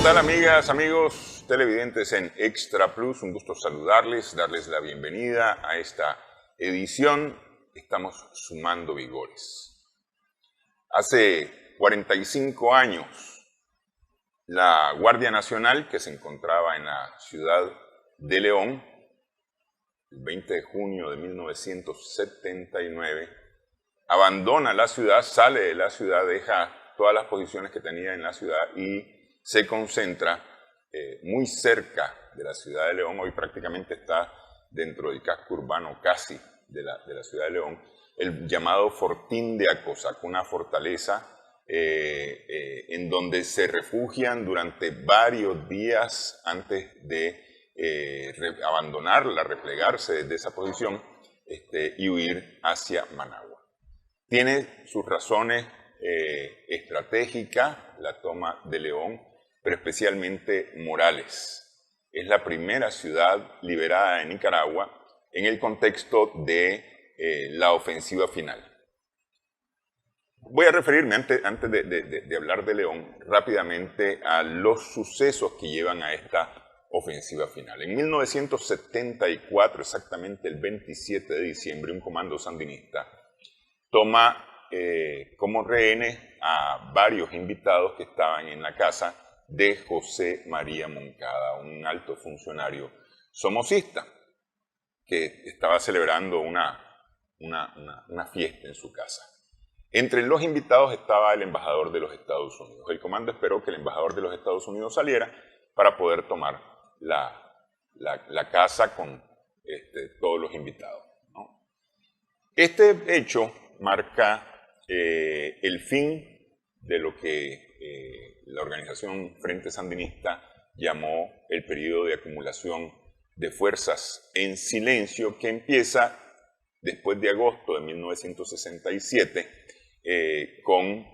tal, amigas, amigos televidentes en Extra Plus? Un gusto saludarles, darles la bienvenida a esta edición. Estamos sumando vigores. Hace 45 años, la Guardia Nacional, que se encontraba en la ciudad de León, el 20 de junio de 1979, abandona la ciudad, sale de la ciudad, deja todas las posiciones que tenía en la ciudad y se concentra muy cerca de la ciudad de León. Hoy prácticamente está dentro del casco urbano casi de la ciudad de León, el llamado Fortín de Acosaco, una fortaleza en donde se refugian durante varios días antes de abandonarla, replegarse desde esa posición y huir hacia Managua. Tiene sus razones estratégicas la toma de León, pero especialmente morales. Es la primera ciudad liberada de Nicaragua en el contexto de la ofensiva final. Voy a referirme, antes de hablar de León, rápidamente a los sucesos que llevan a esta ofensiva final. En 1974, exactamente el 27 de diciembre, un comando sandinista toma como rehenes a varios invitados que estaban en la casa de José María Moncada, un alto funcionario somocista que estaba celebrando una fiesta en su casa. Entre los invitados estaba el embajador de los Estados Unidos. El comando esperó que el embajador de los Estados Unidos saliera para poder tomar la casa con todos los invitados, ¿no? Este hecho marca el fin de lo que la organización Frente Sandinista llamó el periodo de acumulación de fuerzas en silencio, que empieza después de agosto de 1967 con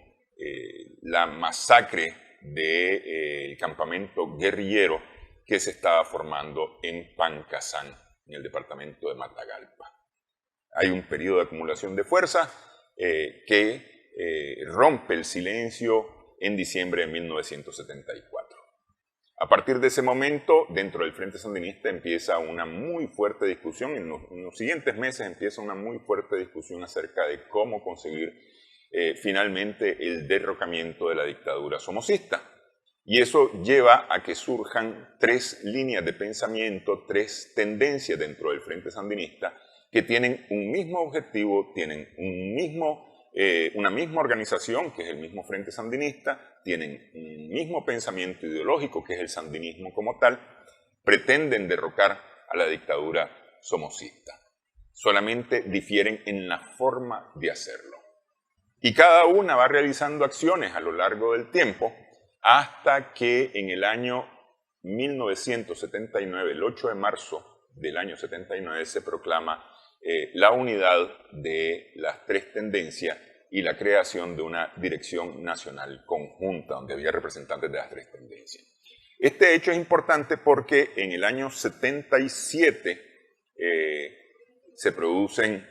la masacre del campamento guerrillero que se estaba formando en Pancasán, en el departamento de Matagalpa. Hay un periodo de acumulación de fuerzas que rompe el silencio en diciembre de 1974. A partir de ese momento, dentro del Frente Sandinista empieza una muy fuerte discusión, en los siguientes meses empieza una muy fuerte discusión acerca de cómo conseguir finalmente el derrocamiento de la dictadura somocista. Y eso lleva a que surjan tres líneas de pensamiento, tres tendencias dentro del Frente Sandinista que tienen un mismo objetivo, tienen una misma organización, que es el mismo Frente Sandinista, tienen un mismo pensamiento ideológico, que es el sandinismo como tal, pretenden derrocar a la dictadura somocista. Solamente difieren en la forma de hacerlo. Y cada una va realizando acciones a lo largo del tiempo, hasta que en el año 1979, el 8 de marzo del año 79, se proclama la unidad de las tres tendencias y la creación de una dirección nacional conjunta, donde había representantes de las tres tendencias. Este hecho es importante porque en el año 77 se producen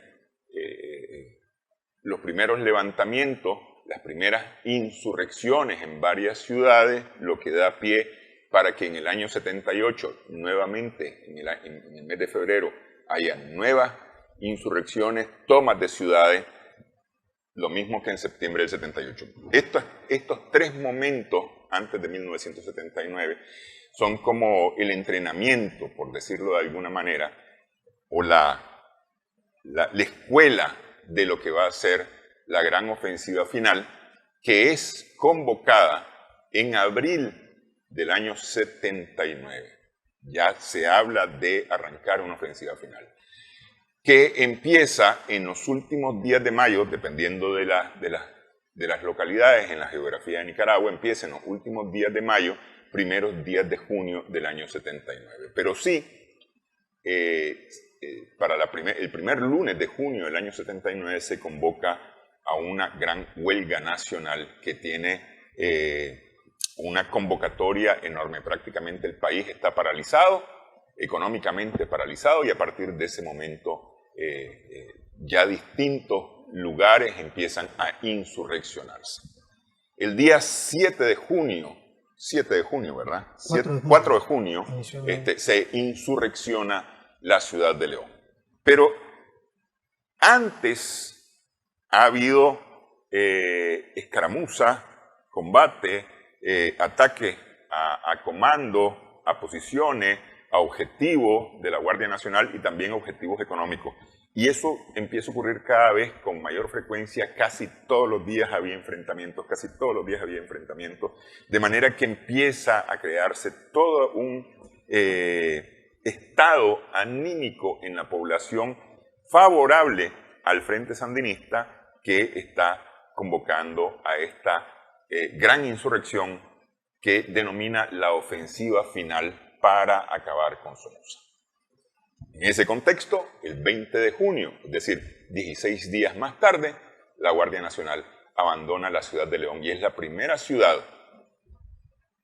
los primeros levantamientes, las primeras insurrecciones en varias ciudades, lo que da pie para que en el año 78, nuevamente en el mes de febrero, haya nuevas insurrecciones, tomas de ciudades, lo mismo que en septiembre del 78. Estos tres momentos antes de 1979 son como el entrenamiento, por decirlo de alguna manera, o la escuela de lo que va a ser la gran ofensiva final, que es convocada en abril del año 79. Ya se habla de arrancar una ofensiva final, que empieza en los últimos días de mayo, dependiendo de las localidades en la geografía de Nicaragua, empieza en los últimos días de mayo, primeros días de junio del año 79. Pero sí, para el primer lunes de junio del año 79 se convoca a una gran huelga nacional que tiene una convocatoria enorme. Prácticamente el país está paralizado, económicamente paralizado, y a partir de ese momento ya distintos lugares empiezan a insurreccionarse. El día 7 de junio 7 de junio, ¿verdad? 4 de junio, se insurrecciona la ciudad de León. Pero antes ha habido escaramuza, combate, ataque a comando, a posiciones, a objetivos de la Guardia Nacional y también objetivos económicos. Y eso empieza a ocurrir cada vez con mayor frecuencia, casi todos los días había enfrentamientos, de manera que empieza a crearse todo un estado anímico en la población favorable al Frente Sandinista que está convocando a esta gran insurrección que denomina la ofensiva final para acabar con Somoza. En ese contexto, el 20 de junio, es decir, 16 días más tarde, la Guardia Nacional abandona la ciudad de León y es la primera ciudad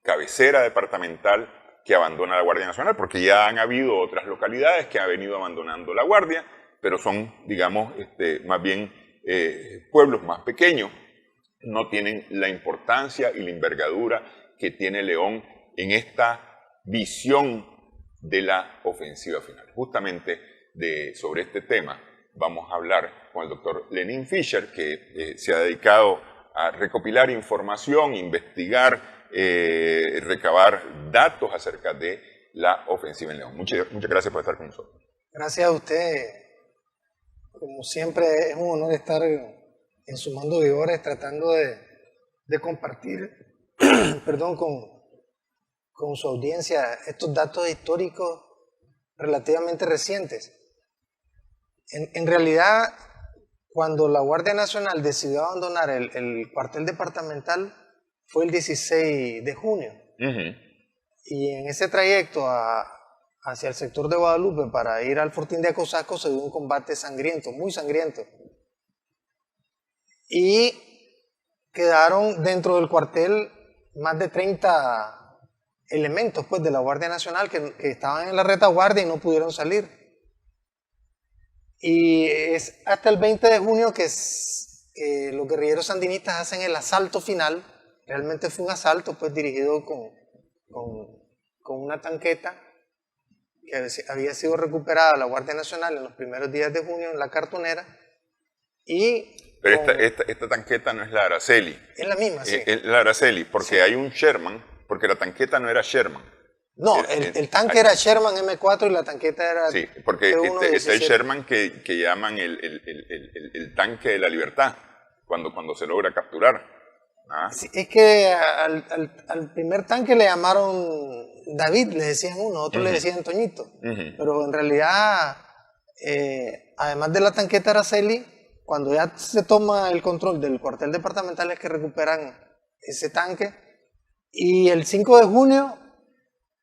cabecera departamental que abandona la Guardia Nacional, porque ya han habido otras localidades que han venido abandonando la Guardia, pero son, digamos, más bien pueblos más pequeños, no tienen la importancia y la envergadura que tiene León en esta visión de la ofensiva final. Justamente sobre este tema vamos a hablar con el doctor Lenín Fischer, que se ha dedicado a recopilar información, investigar, recabar datos acerca de la ofensiva en León. Muchas gracias por estar con nosotros. Gracias a usted. Como siempre es un honor estar en Sumando Vigores tratando de compartir perdón, con su audiencia estos datos históricos relativamente recientes. En realidad, cuando la Guardia Nacional decidió abandonar el cuartel departamental fue el 16 de junio. Y en ese trayecto hacia el sector de Guadalupe para ir al Fortín de Acosaco se dio un combate sangriento, muy sangriento. Y quedaron dentro del cuartel más de 30 elementos pues, de la Guardia Nacional que estaban en la retaguardia y no pudieron salir. Y es hasta el 20 de junio que los guerrilleros sandinistas hacen el asalto final. Realmente fue un asalto pues, dirigido con una tanqueta que había sido recuperada la Guardia Nacional en los primeros días de junio en la Cartonera. Pero esta tanqueta no es la Araceli. Es la misma, sí. Es la Araceli, porque sí. Hay un Sherman, porque la tanqueta no era Sherman. No, el tanque era Sherman M4 y la tanqueta era... Sí, porque está el Sherman que llaman el tanque de la libertad, cuando se logra capturar. Sí, es que al primer tanque le llamaron David, le decían uno, otros le decían Toñito. Pero en realidad, además de la tanqueta Araceli, cuando ya se toma el control del cuartel departamental es que recuperan ese tanque. Y el 5 de junio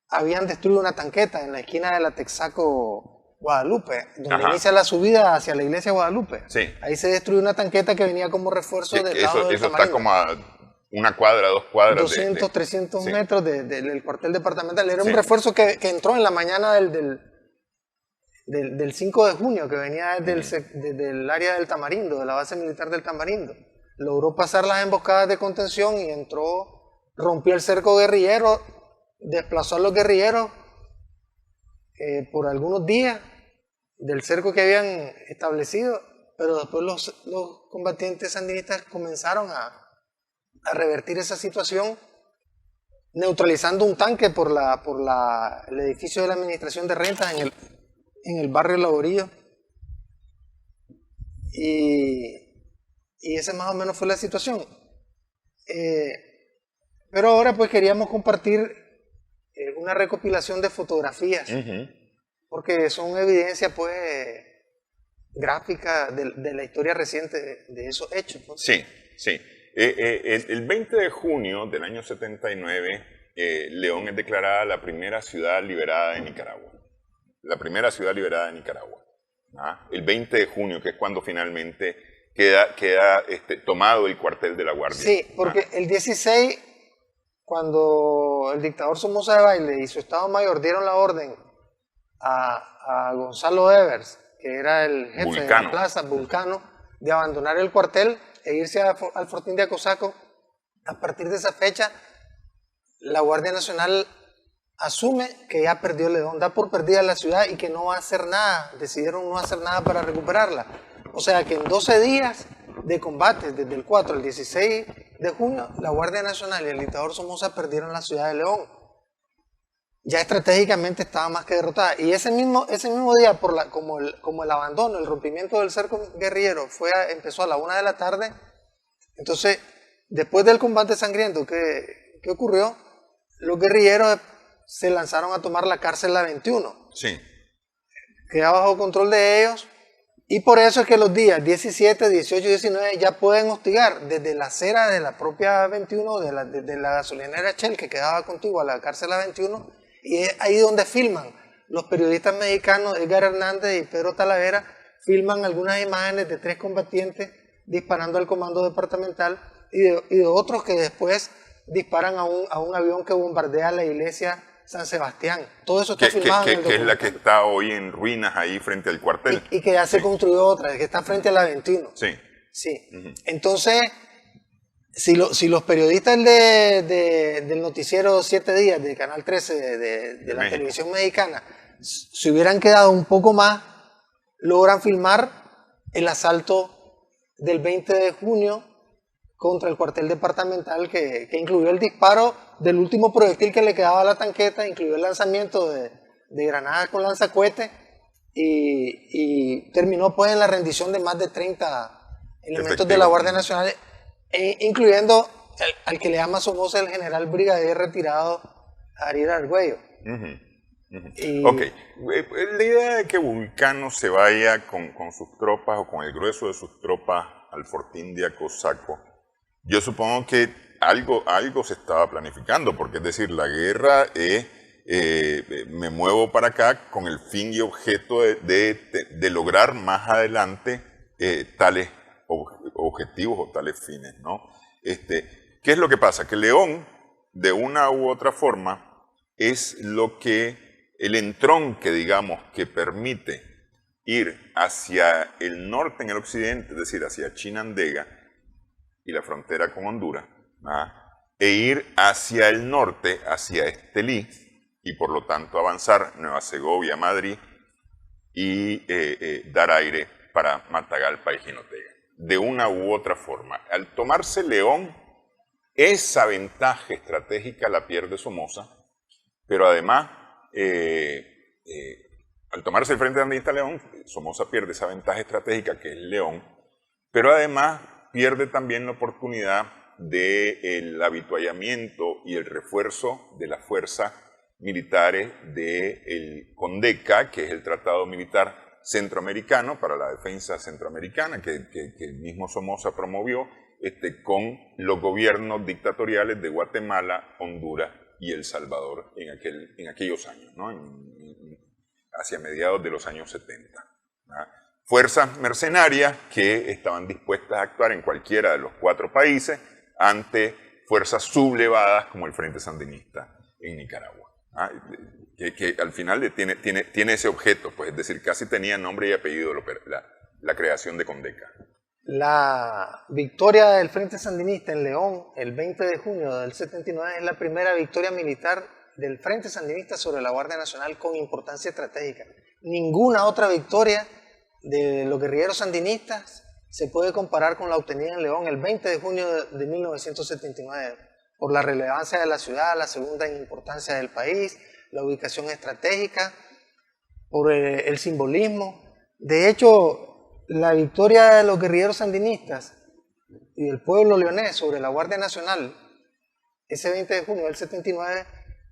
habían destruido una tanqueta en la esquina de la Texaco Guadalupe, donde inicia la subida hacia la iglesia de Guadalupe. Sí. Ahí se destruyó una tanqueta que venía como refuerzo del lado del Tamarindo. Eso está como a una cuadra, 2 cuadras. 200, 300 metros del cuartel departamental. Era un refuerzo que entró en la mañana del 5 de junio, que venía desde el área del Tamarindo, de la base militar del Tamarindo. Logró pasar las emboscadas de contención y rompió el cerco guerrillero, desplazó a los guerrilleros por algunos días del cerco que habían establecido, pero después los combatientes sandinistas comenzaron a revertir esa situación, neutralizando un tanque por el edificio de la Administración de Rentas en el barrio Laborillo. Y esa más o menos fue la situación. Pero ahora pues queríamos compartir una recopilación de fotografías, porque son evidencia pues gráfica de la historia reciente de esos hechos, ¿no? Sí, sí. El 20 de junio del año 79, León es declarada la primera ciudad liberada de Nicaragua. La primera ciudad liberada de Nicaragua. El 20 de junio, que es cuando finalmente queda tomado el cuartel de la Guardia. Sí, porque el 16, cuando el dictador Somoza Debayle y su Estado Mayor dieron la orden a Gonzalo Evers, que era el jefe de la plaza, Vulcano, de abandonar el cuartel e irse al Fortín de Acosaco, a partir de esa fecha la Guardia Nacional asume que ya perdió León, da por perdida la ciudad y que no va a hacer nada, decidieron no hacer nada para recuperarla. O sea que en 12 días de combate, desde el 4 al 16 de junio, la Guardia Nacional y el dictador Somoza perdieron la ciudad de León. Ya estratégicamente estaba más que derrotada. Y ese mismo día, como el abandono, el rompimiento del cerco guerrillero empezó a la 1 de la tarde, entonces, después del combate sangriento que ocurrió, los guerrilleros se lanzaron a tomar la cárcel La 21. Sí. Queda bajo control de ellos. Y por eso es que los días 17, 18 y 19 ya pueden hostigar desde la acera de la propia 21, de la gasolinera Shell que quedaba contigua a la cárcel La 21. Y es ahí donde filman los periodistas mexicanos Edgar Hernández y Pedro Talavera, filman algunas imágenes de 3 combatientes disparando al comando departamental y de otros que después disparan a un avión que bombardea la iglesia San Sebastián. Todo eso está filmado en el que es la que está hoy en ruinas ahí frente al cuartel. Y que ya se construyó otra, que está frente a la 21. Sí. Sí. Entonces, si los periodistas del noticiero 7 días de Canal 13 de la televisión mexicana se hubieran quedado un poco más, logran filmar el asalto del 20 de junio contra el cuartel departamental que incluyó el disparo del último proyectil que le quedaba a la tanqueta, incluyó el lanzamiento de granadas con lanzacohetes y terminó pues en la rendición de más de 30 elementos de la Guardia Nacional, incluyendo al que le llama Somoza el general brigadier retirado Ariel Argüello. Ok, la idea de que Vulcano se vaya con sus tropas o con el grueso de sus tropas al Fortín de Acosaco, yo supongo que algo se estaba planificando, porque es decir, la guerra es, me muevo para acá con el fin y objeto de lograr más adelante tales objetivos o tales fines, ¿no? ¿Qué es lo que pasa? Que León, de una u otra forma, es el entronque, digamos, que permite ir hacia el norte en el occidente, es decir, hacia Chinandega y la frontera con Honduras, e ir hacia el norte, hacia Estelí, y por lo tanto avanzar Nueva Segovia, Madrid, y dar aire para Matagalpa y Jinotega. De una u otra forma. Al tomarse León, esa ventaja estratégica la pierde Somoza, pero además, al tomarse el Frente Sandinista León, Somoza pierde esa ventaja estratégica que es León, pero además pierde también la oportunidad del habituallamiento y el refuerzo de las fuerzas militares del CONDECA, que es el Tratado Militar Centroamericano para la Defensa Centroamericana, que el mismo Somoza promovió con los gobiernos dictatoriales de Guatemala, Honduras y El Salvador en aquellos años, ¿no? Hacia mediados de los años 70. Fuerzas mercenarias que estaban dispuestas a actuar en cualquiera de los 4 países ante fuerzas sublevadas como el Frente Sandinista en Nicaragua. Que al final tiene ese objeto, pues, es decir, casi tenía nombre y apellido la creación de CONDECA. La victoria del Frente Sandinista en León el 20 de junio del 79 es la primera victoria militar del Frente Sandinista sobre la Guardia Nacional con importancia estratégica. Ninguna otra victoria de los guerrilleros sandinistas se puede comparar con la obtenida en León el 20 de junio de 1979, por la relevancia de la ciudad, la segunda en importancia del país, la ubicación estratégica, por el simbolismo. De hecho, la victoria de los guerrilleros sandinistas y del pueblo leonés sobre la Guardia Nacional ese 20 de junio del 79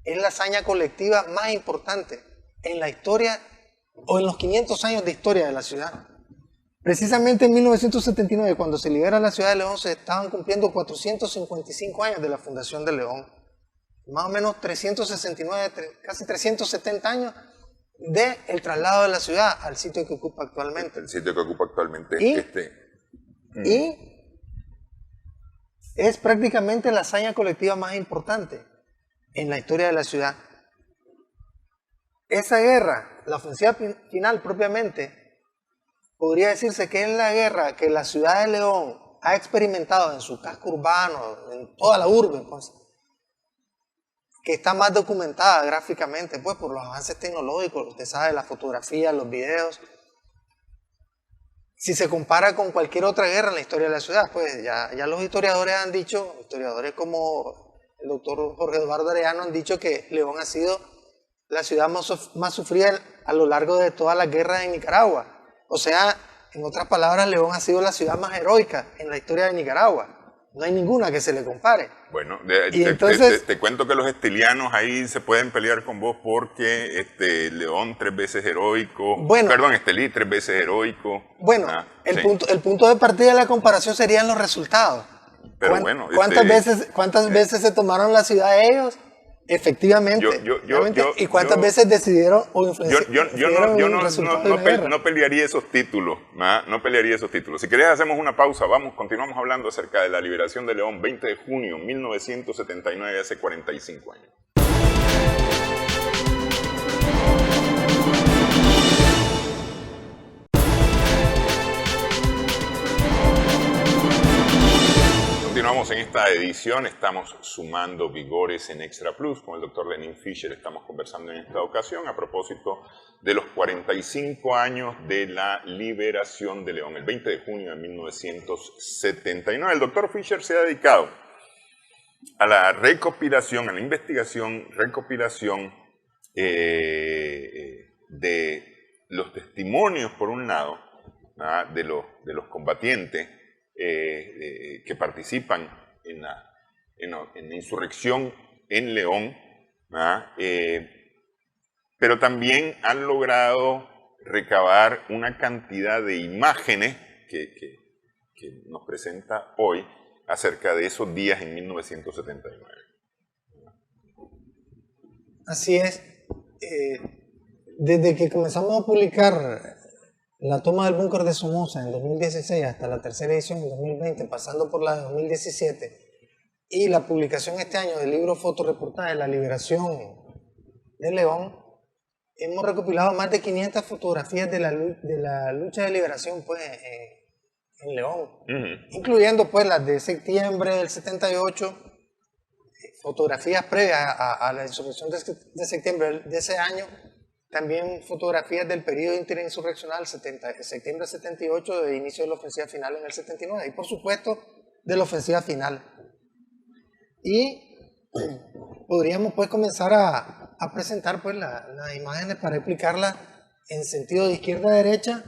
es la hazaña colectiva más importante en la historia o en los 500 años de historia de la ciudad. Precisamente en 1979, cuando se libera la ciudad de León, se estaban cumpliendo 455 años de la fundación de León. Más o menos 369, casi 370 años del traslado de la ciudad al sitio que ocupa actualmente. El sitio que ocupa actualmente y es prácticamente la hazaña colectiva más importante en la historia de la ciudad. Esa guerra, la ofensiva final propiamente, podría decirse que es la guerra que la ciudad de León ha experimentado en su casco urbano, en toda la urbe, pues, que está más documentada gráficamente, pues por los avances tecnológicos, usted sabe, las fotografías, los videos. Si se compara con cualquier otra guerra en la historia de la ciudad, pues ya los historiadores han dicho, historiadores como el doctor Jorge Eduardo Arellano han dicho que León ha sido la ciudad más sufrida a lo largo de todas las guerras en Nicaragua. O sea, en otras palabras, León ha sido la ciudad más heroica en la historia de Nicaragua. No hay ninguna que se le compare. Bueno, entonces, te cuento que los estilianos ahí se pueden pelear con vos porque León 3 veces heroico, bueno, perdón, Estelí 3 veces heroico. Bueno, el punto de partida de la comparación serían los resultados. Pero bueno, ¿cuántas veces se tomaron la ciudad ellos? Efectivamente. ¿Y cuántas veces decidieron o influenciaron no pelearía esos títulos, no pelearía esos títulos. Si querés hacemos una pausa, continuamos hablando acerca de la liberación de León, 20 de junio de 1979, hace 45 años. Continuamos en esta edición, estamos sumando vigores en Extra Plus con el doctor Lenín Fischer. Estamos conversando en esta ocasión a propósito de los 45 años de la liberación de León, el 20 de junio de 1979. El doctor Fischer se ha dedicado a la recopilación, a la investigación, de los testimonios, por un lado, de los combatientes que participan en la insurrección en León, pero también han logrado recabar una cantidad de imágenes que nos presenta hoy acerca de esos días en 1979. Así es. Desde que comenzamos a publicar la toma del búnker de Somoza en 2016 hasta la tercera edición en 2020, pasando por la de 2017, y la publicación este año del libro fotoreportaje La liberación de León, hemos recopilado más de 500 fotografías de la lucha de liberación pues, en León, incluyendo pues las de septiembre del 78, fotografías previas a la insurrección de septiembre de ese año, también fotografías del periodo interinsurreccional, septiembre del 78, de inicio de la ofensiva final en el 79, y por supuesto de la ofensiva final. Y podríamos pues comenzar a presentar pues las imágenes para explicarlas en sentido de izquierda a derecha.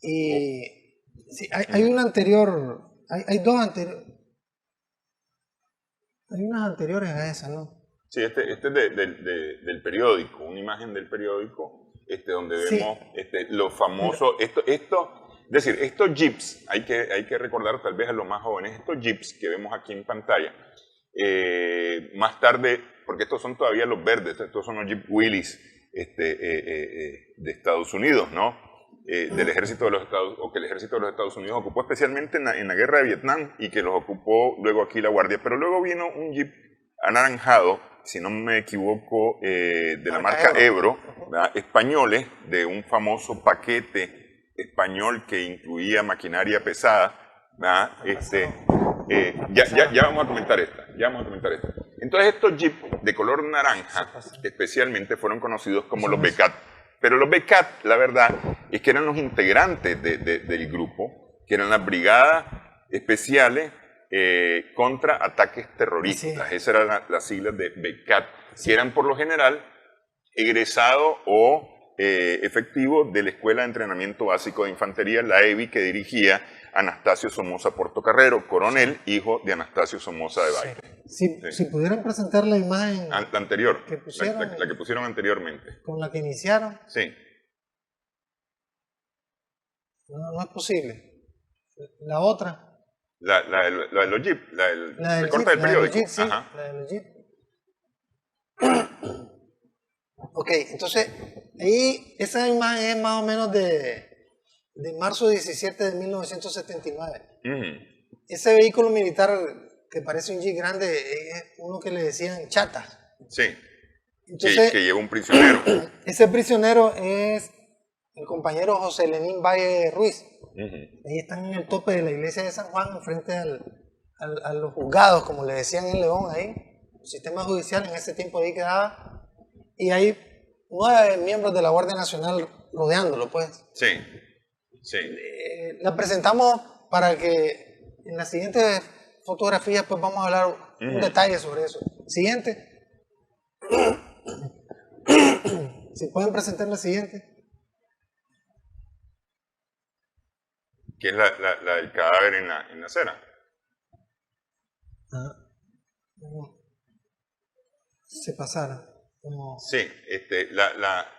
Y sí, hay una anterior, hay dos anteriores, hay unas anteriores a esa, ¿no? Sí, este es del periódico, una imagen del periódico, donde vemos los famosos, es decir, estos jeeps, hay que recordar tal vez a los más jóvenes, estos jeeps que vemos aquí en pantalla, más tarde, porque estos son todavía los verdes, estos son los Jeep Willys de Estados Unidos, ¿no? Del ejército de los Estados, o que el ejército de los Estados Unidos ocupó especialmente en la guerra de Vietnam y que los ocupó luego aquí la Guardia, pero luego vino un Jeep anaranjado, si no me equivoco, de la marca Ebro, españoles, de un famoso paquete español que incluía maquinaria pesada, ya vamos a comentar esta, Entonces estos jeeps de color naranja, especialmente, fueron conocidos como los Becat, pero los Becat, la verdad, es que eran los integrantes del grupo, que eran las brigadas especiales contra ataques terroristas. Sí. Esas eran las siglas de BECAT, que eran por lo general egresados o efectivos de la Escuela de Entrenamiento Básico de Infantería, la EBI, que dirigía Anastasio Somoza Portocarrero, coronel, hijo de Anastasio Somoza de Valle. Si pudieran presentar la imagen la anterior, que pusieron, la que pusieron anteriormente. Con la que iniciaron. Sí. No es posible. La otra. La de los Jeep, el corte del periódico. Jeep, sí, la de los Jeep. Ok, entonces, ahí esa imagen es más o menos de marzo 17 de 1979. Ese vehículo militar que parece un Jeep grande es uno que le decían Chata. Sí, entonces, que lleva un prisionero. Ese prisionero es el compañero José Lenín Valle Ruiz. Ahí están en el tope de la iglesia de San Juan, enfrente a los juzgados, como le decían en León ahí. sistema judicial, en ese tiempo ahí quedaba, y hay 9 miembros de la Guardia Nacional rodeándolo, pues. Sí, sí. La presentamos para que en las siguientes fotografías pues vamos a hablar un detalle sobre eso. Siguiente. Si pueden presentar la siguiente. Que es la del cadáver en la acera. Se pasara. Como... Sí, esta.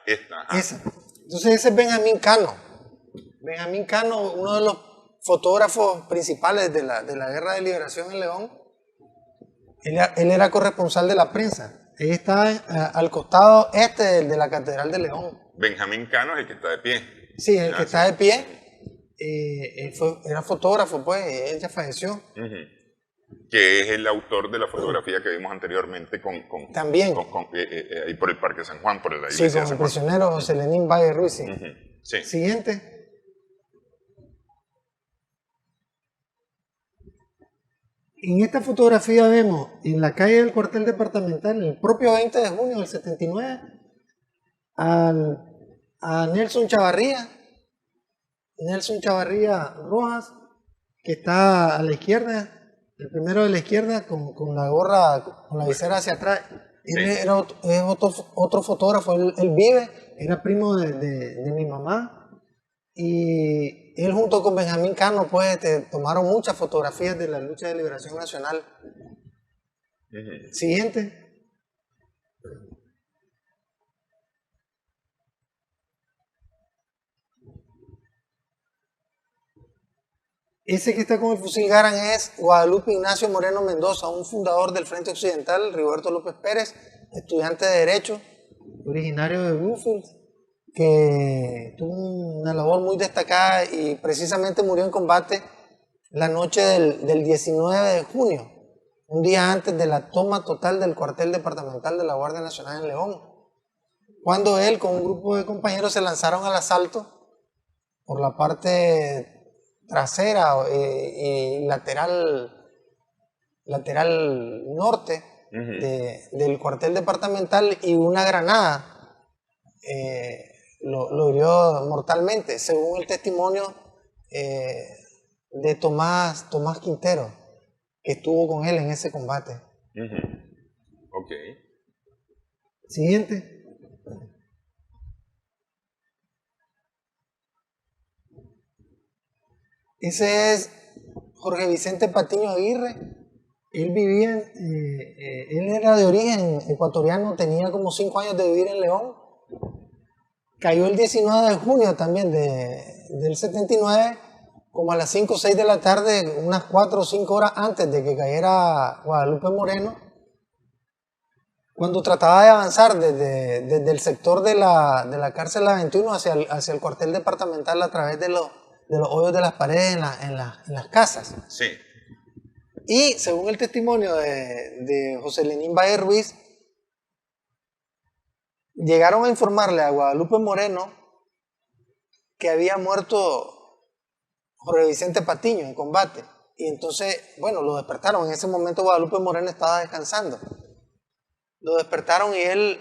Esa. Entonces ese es Benjamín Cano. Benjamín Cano, uno de los fotógrafos principales de la Guerra de Liberación en León. Él era corresponsal de la prensa. Él estaba al costado de la Catedral de León. Benjamín Cano es el que está de pie. Sí, el que está de pie. Era fotógrafo, pues, él ya falleció. Que es el autor de la fotografía que vimos anteriormente también ahí por el Parque San Juan, por la iglesia. Sí, con el prisionero José Lenín Valle Ruiz. Sí. Siguiente. En esta fotografía vemos en la calle del cuartel departamental, el propio 20 de junio del 79, a Nelson Chavarría Rojas, que está a la izquierda, el primero de la izquierda, con la gorra, con la visera hacia atrás. Él es otro fotógrafo, él vive, era primo de mi mamá. Y él junto con Benjamín Cano pues tomaron muchas fotografías de la lucha de liberación nacional. Siguiente. Ese que está con el fusil Garand es Guadalupe Ignacio Moreno Mendoza, un fundador del Frente Occidental, Rigoberto López Pérez, estudiante de Derecho, originario de Bluefield, que tuvo una labor muy destacada y precisamente murió en combate la noche del 19 de junio, un día antes de la toma total del cuartel departamental de la Guardia Nacional en León, cuando él con un grupo de compañeros se lanzaron al asalto por la parte trasera y lateral norte del cuartel departamental, y una granada lo hirió mortalmente, según el testimonio de Tomás Quintero, que estuvo con él en ese combate. Ok. Siguiente. Ese es Jorge Vicente Patiño Aguirre. Él vivía, él era de origen ecuatoriano, tenía como 5 años de vivir en León. Cayó el 19 de junio también del 79, como a las 5 o 6 de la tarde, unas 4 o 5 horas antes de que cayera Guadalupe Moreno, cuando trataba de avanzar desde el sector de la cárcel La 21 hacia el cuartel departamental a través de los hoyos de las paredes en las casas. Sí. Y según el testimonio de José Lenín Valle Ruiz, llegaron a informarle a Guadalupe Moreno que había muerto Jorge Vicente Patiño en combate. Y entonces, bueno, lo despertaron. En ese momento Guadalupe Moreno estaba descansando. Lo despertaron y él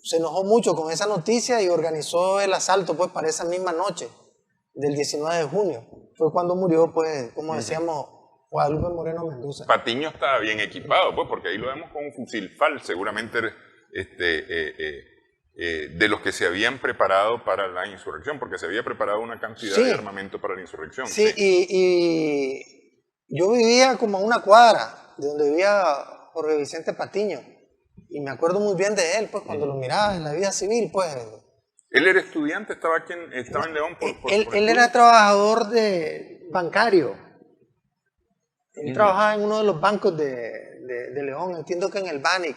se enojó mucho con esa noticia y organizó el asalto pues para esa misma noche del 19 de junio. Fue cuando murió, pues, como decíamos, Guadalupe Moreno Mendoza. Patiño estaba bien equipado, pues, porque ahí lo vemos con un fusil FAL, seguramente de los que se habían preparado para la insurrección, porque se había preparado una cantidad de armamento para la insurrección. Sí, y yo vivía como a una cuadra de donde vivía Jorge Vicente Patiño, y me acuerdo muy bien de él, pues, cuando lo miraba en la vida civil, pues. ¿Él era estudiante? ¿Estaba en León? Él era trabajador bancario. Él trabajaba en uno de los bancos de León, entiendo que en el BANIC,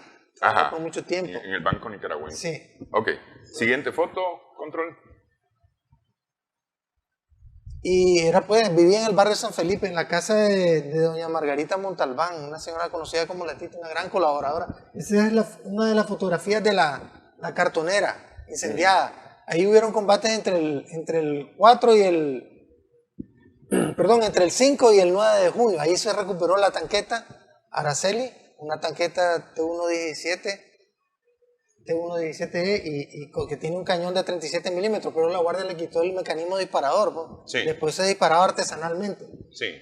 por mucho tiempo. En el Banco Nicaragüense. Sí. Ok. Siguiente foto, control. Y vivía en el barrio San Felipe, en la casa de doña Margarita Montalbán, una señora conocida como Letita, una gran colaboradora. Esa es una de las fotografías de la cartonera incendiada. Ahí hubieron combates entre el 4 y entre el 5 y el 9 de junio. Ahí se recuperó la tanqueta Araceli una tanqueta T117E y que tiene un cañón de 37 milímetros, pero la Guardia le quitó el mecanismo disparador, pues. Sí. Después se disparaba artesanalmente. Sí,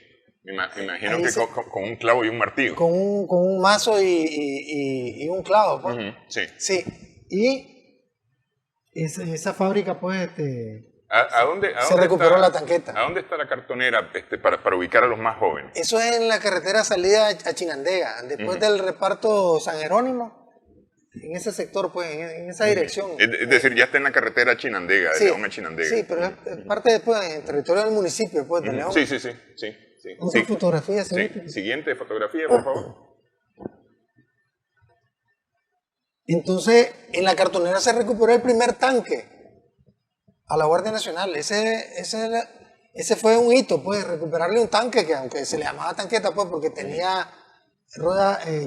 me imagino que con un clavo y un martillo. Con un mazo y un clavo, pues. Sí. Sí, y esa fábrica, pues, ¿A dónde se recuperó la tanqueta. ¿A dónde está la cartonera para ubicar a los más jóvenes? Eso es en la carretera salida a Chinandega, después del reparto San Jerónimo, en ese sector, pues, en esa dirección. Es decir, ya está en la carretera Chinandega, de León a Chinandega. Sí, pero es parte después en el territorio del municipio, pues, de León. Sí. Otra fotografía, ¿sí? Siguiente fotografía, por favor. Entonces, en la cartonera se recuperó el primer tanque a la Guardia Nacional. Ese fue un hito, pues, recuperarle un tanque que, aunque se le llamaba tanqueta, pues, porque tenía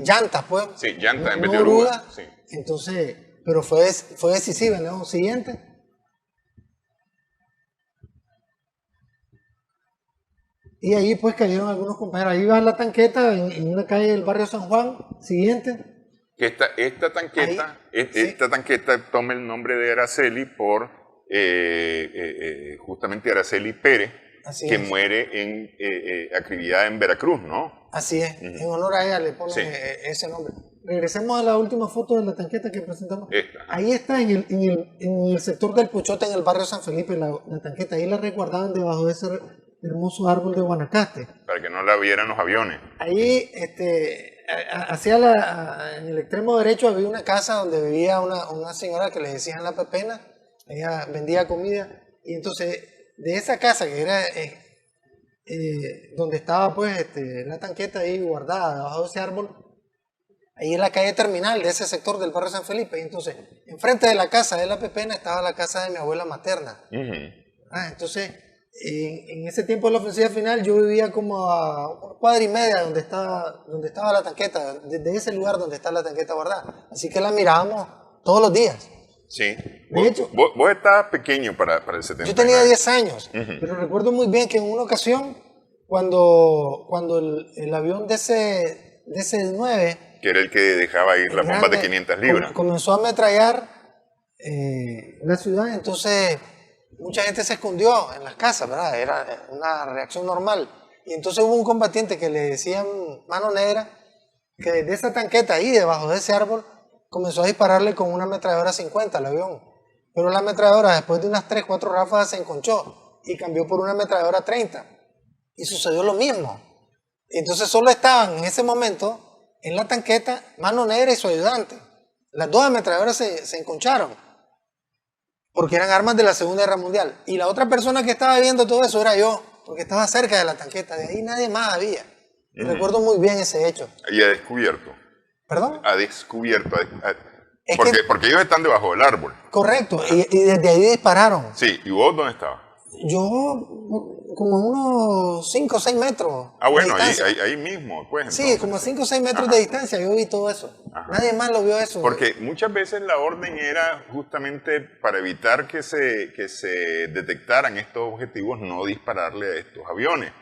llantas, pues. Sí, llantas en vez de oruga. Sí. Entonces, pero fue decisiva, ¿no? Siguiente. Y ahí, pues, cayeron algunos compañeros. Ahí va la tanqueta en una calle del barrio San Juan. Siguiente. Esta tanqueta toma el nombre de Araceli por justamente Araceli Pérez, que muere en acribillada en Veracruz, ¿no? Así es, en honor a ella le ponen ese nombre. Regresemos a la última foto de la tanqueta que presentamos. Ahí está en el sector del Puchote, en el barrio San Felipe, la tanqueta. Ahí la resguardaban debajo de ese hermoso árbol de Guanacaste. Para que no la vieran los aviones. Ahí, en el extremo derecho había una casa donde vivía una señora que le decían la Pepena. Ella vendía comida. Y entonces, de esa casa que era donde estaba, pues, la tanqueta ahí guardada debajo de ese árbol, ahí en la calle terminal de ese sector del barrio San Felipe. Y entonces, enfrente de la casa de la Pepena estaba la casa de mi abuela materna. Entonces, en ese tiempo de la ofensiva final, yo vivía como a una cuadra y media donde estaba la tanqueta, desde ese lugar donde está la tanqueta guardada. Así que la mirábamos todos los días. Sí. De hecho, vos estabas pequeño para el 70. Yo tenía 10 años, pero recuerdo muy bien que en una ocasión, cuando el avión DC-9, que era el que dejaba ir las bombas de 500 libras, comenzó a ametrallar la ciudad, entonces mucha gente se escondió en las casas, ¿verdad? Era una reacción normal. Y entonces hubo un combatiente que le decían Mano Negra, que desde esa tanqueta ahí, debajo de ese árbol, comenzó a dispararle con una ametralladora 50 al avión. Pero la ametralladora, después de unas 3-4 ráfagas, se enconchó y cambió por una ametralladora 30. Y sucedió lo mismo. Entonces solo estaban en ese momento en la tanqueta Mano Negra y su ayudante. Las dos ametralladoras se enconcharon porque eran armas de la Segunda Guerra Mundial. Y la otra persona que estaba viendo todo eso era yo, porque estaba cerca de la tanqueta. De ahí nadie más había. Recuerdo muy bien ese hecho. Y ha descubierto. ¿Perdón? Ha descubierto. Porque ellos están debajo del árbol. Correcto, y desde ahí dispararon. Sí, ¿y vos dónde estabas? Yo, como unos 5 o 6 metros. Ah, bueno, ahí mismo, pues. Entonces. Sí, como a 5 o 6 metros de distancia, yo vi todo eso. Nadie más lo vio eso. Porque muchas veces la orden era justamente para evitar que se detectaran estos objetivos, no dispararle a estos aviones.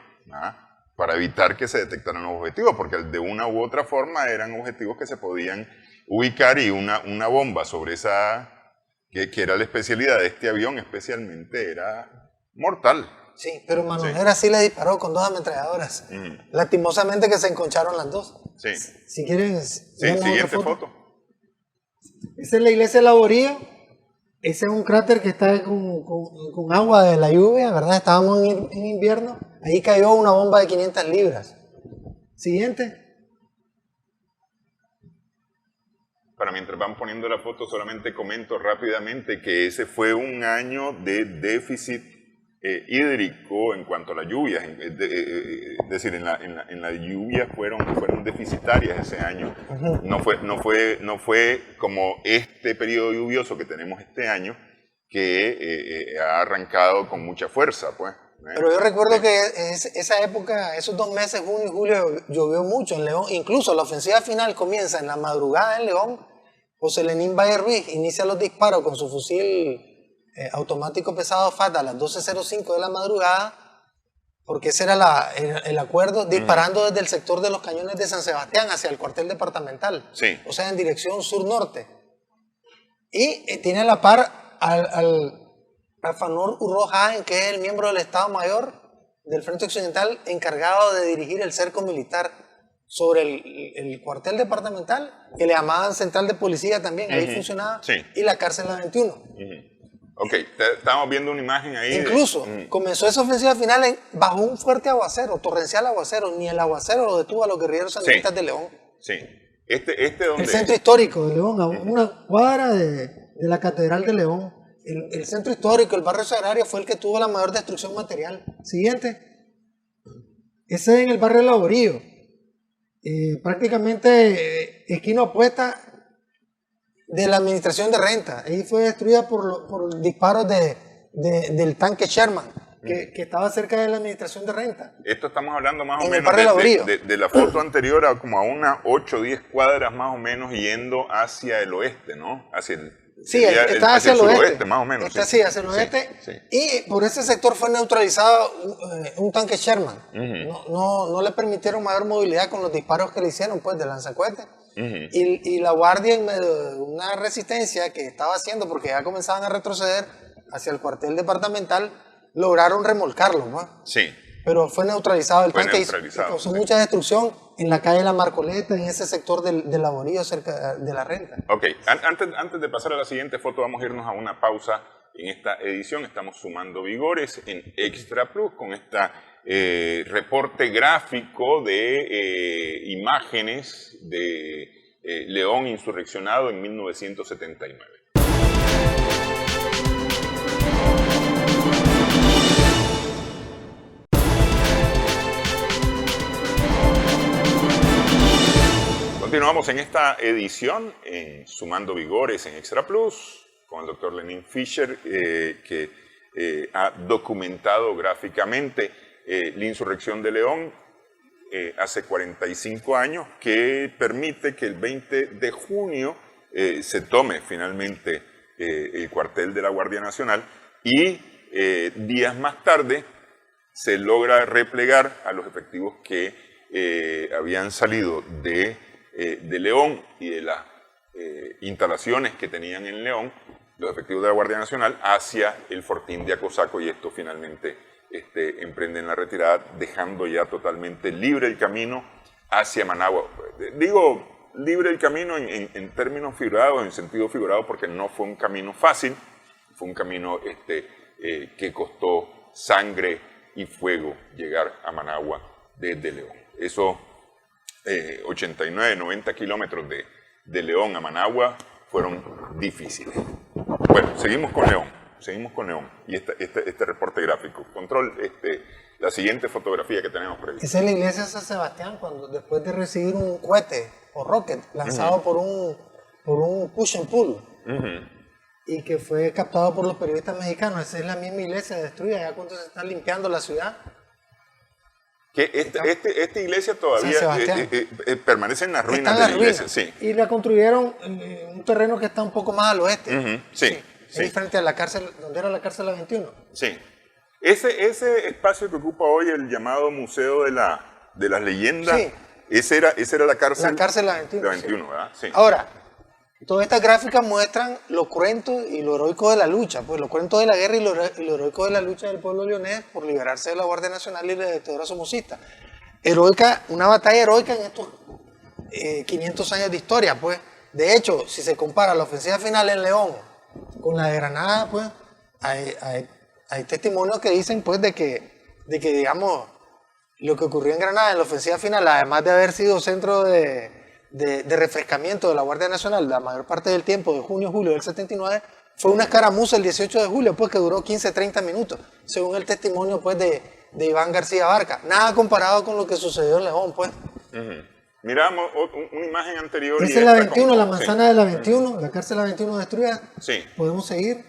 Para evitar que se detectaran los objetivos, porque de una u otra forma eran objetivos que se podían ubicar y una bomba sobre esa, que era la especialidad de este avión especialmente, era mortal. Sí, pero Mano Negra sí le disparó con 2 ametralladoras. Lastimosamente que se enconcharon las dos. Sí. Si quieren... Siguiente foto. Esa es la iglesia de la Boría. Ese es un cráter que está con agua de la lluvia, ¿verdad? Estábamos en invierno. Ahí cayó una bomba de 500 libras. Siguiente. Para mientras van poniendo la foto, solamente comento rápidamente que ese fue un año de déficit hídrico en cuanto a las lluvias. Es decir, en la lluvia fueron deficitarias ese año. No fue como este periodo lluvioso que tenemos este año, que ha arrancado con mucha fuerza, pues. Pero yo recuerdo que esa época, esos 2 meses, junio y julio, llovió mucho en León. Incluso la ofensiva final comienza en la madrugada en León. José Lenín Valle Ruiz inicia los disparos con su fusil automático pesado FAT a las 12:05 de la madrugada. porque ese era el acuerdo, disparando desde el sector de los cañones de San Sebastián hacia el cuartel departamental, sí. O sea, en dirección sur-norte. Y tiene a la par al Fanor Urroz Jaén, que es el miembro del Estado Mayor del Frente Occidental encargado de dirigir el cerco militar sobre el cuartel departamental, que le llamaban Central de Policía también, ahí funcionaba, y la cárcel La 21. Ok, estamos viendo una imagen ahí. Incluso comenzó esa ofensiva final bajo un fuerte aguacero, torrencial aguacero, ni el aguacero lo detuvo a los guerrilleros sandinistas de León. Sí. ¿Dónde el centro histórico de León, a una cuadra de la Catedral de León. El centro histórico, el barrio Sagrario, fue el que tuvo la mayor destrucción material. Siguiente. Ese es en el barrio Laborío. Prácticamente esquina opuesta de la administración de renta. Ahí fue destruida por disparos del tanque Sherman, que estaba cerca de la administración de renta. Esto estamos hablando más o en menos el barrio de la foto anterior a como a unas 8 o 10 cuadras más o menos yendo hacia el oeste, ¿no? Hacia el está hacia el suroeste, más o menos. Está hacia el oeste. Sí. Y por ese sector fue neutralizado un tanque Sherman. No le permitieron mayor movilidad con los disparos que le hicieron, pues, de lanzacohetes. Y la guardia, en medio de una resistencia que estaba haciendo, porque ya comenzaban a retroceder hacia el cuartel departamental, lograron remolcarlo, ¿no? Sí. Pero fue neutralizado el tanque y causó mucha destrucción en la calle La Marcoleta, en ese sector del Laborío, cerca de la renta. Ok, antes de pasar a la siguiente foto, vamos a irnos a una pausa en esta edición. Estamos sumando vigores en Extra Plus con este reporte gráfico de imágenes de León insurreccionado en 1979. Continuamos en esta edición, Sumando Vigores en Extra Plus, con el doctor Lenín Fischer, que ha documentado gráficamente la insurrección de León hace 45 años, que permite que el 20 de junio se tome finalmente el cuartel de la Guardia Nacional y días más tarde se logra replegar a los efectivos que habían salido de León y de las instalaciones que tenían en León, los efectivos de la Guardia Nacional, hacia el fortín de Acosaco, y esto finalmente emprenden la retirada, dejando ya totalmente libre el camino hacia Managua. Digo libre el camino en términos figurados, en sentido figurado, porque no fue un camino fácil, fue un camino que costó sangre y fuego llegar a Managua desde León. Eso 89, 90 kilómetros de León a Managua fueron difíciles. Bueno, seguimos con León y este reporte gráfico. Control, la siguiente fotografía que tenemos por ahí. Esa es la iglesia de San Sebastián, cuando después de recibir un cohete o rocket lanzado por un push and pull y que fue captado por los periodistas mexicanos. Esa es la misma iglesia destruida, ya cuando se está limpiando la ciudad. Que esta iglesia todavía permanece en las ruinas de la iglesia. Sí. Y la construyeron en un terreno que está un poco más al oeste. Sí. Es diferente a la cárcel, donde era la cárcel La 21. Sí. Ese espacio que ocupa hoy el llamado Museo de las Leyendas, esa era la cárcel. La cárcel La 21. La 21, ¿verdad? Sí. Ahora, todas estas gráficas muestran lo cruento y lo heroico de la lucha, pues lo cruento de la guerra y lo heroico de la lucha del pueblo leonés por liberarse de la Guardia Nacional y de la dictadura somocista. Heroica, una batalla heroica en estos 500 años de historia, pues. De hecho, si se compara la ofensiva final en León con la de Granada, pues, hay testimonios que dicen, pues, de que digamos, lo que ocurrió en Granada en la ofensiva final, además de haber sido centro de refrescamiento de la Guardia Nacional la mayor parte del tiempo, de junio, julio del 79, fue una escaramuza el 18 de julio, pues, que duró 15-30 minutos, según el testimonio, pues, de Iván García Barca. Nada comparado con lo que sucedió en León, pues. Miramos una imagen anterior. Esa es la 21, la manzana de la 21, la cárcel de la 21 destruida. Sí. Podemos seguir.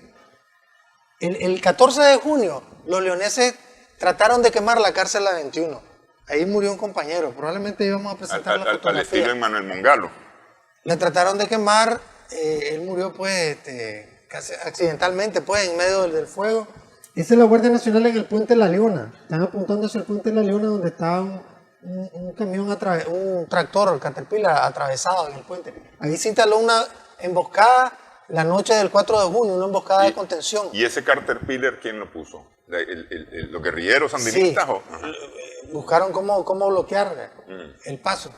El 14 de junio, los leoneses trataron de quemar la cárcel de la 21. Ahí murió un compañero, probablemente íbamos a presentar la fotografía. Al estilo de Manuel Mongalo. Le trataron de quemar, él murió, pues, casi accidentalmente, pues, en medio del fuego. Esa es la Guardia Nacional en el Puente de la Leona. Están apuntando hacia el Puente de la Leona donde está un camión, un tractor, el Caterpillar, atravesado en el puente. Ahí se instaló una emboscada la noche del 4 de junio, una emboscada de contención. ¿Y ese Caterpillar quién lo puso? ¿Los guerrilleros sandinistas? Sí, buscaron cómo bloquear el paso.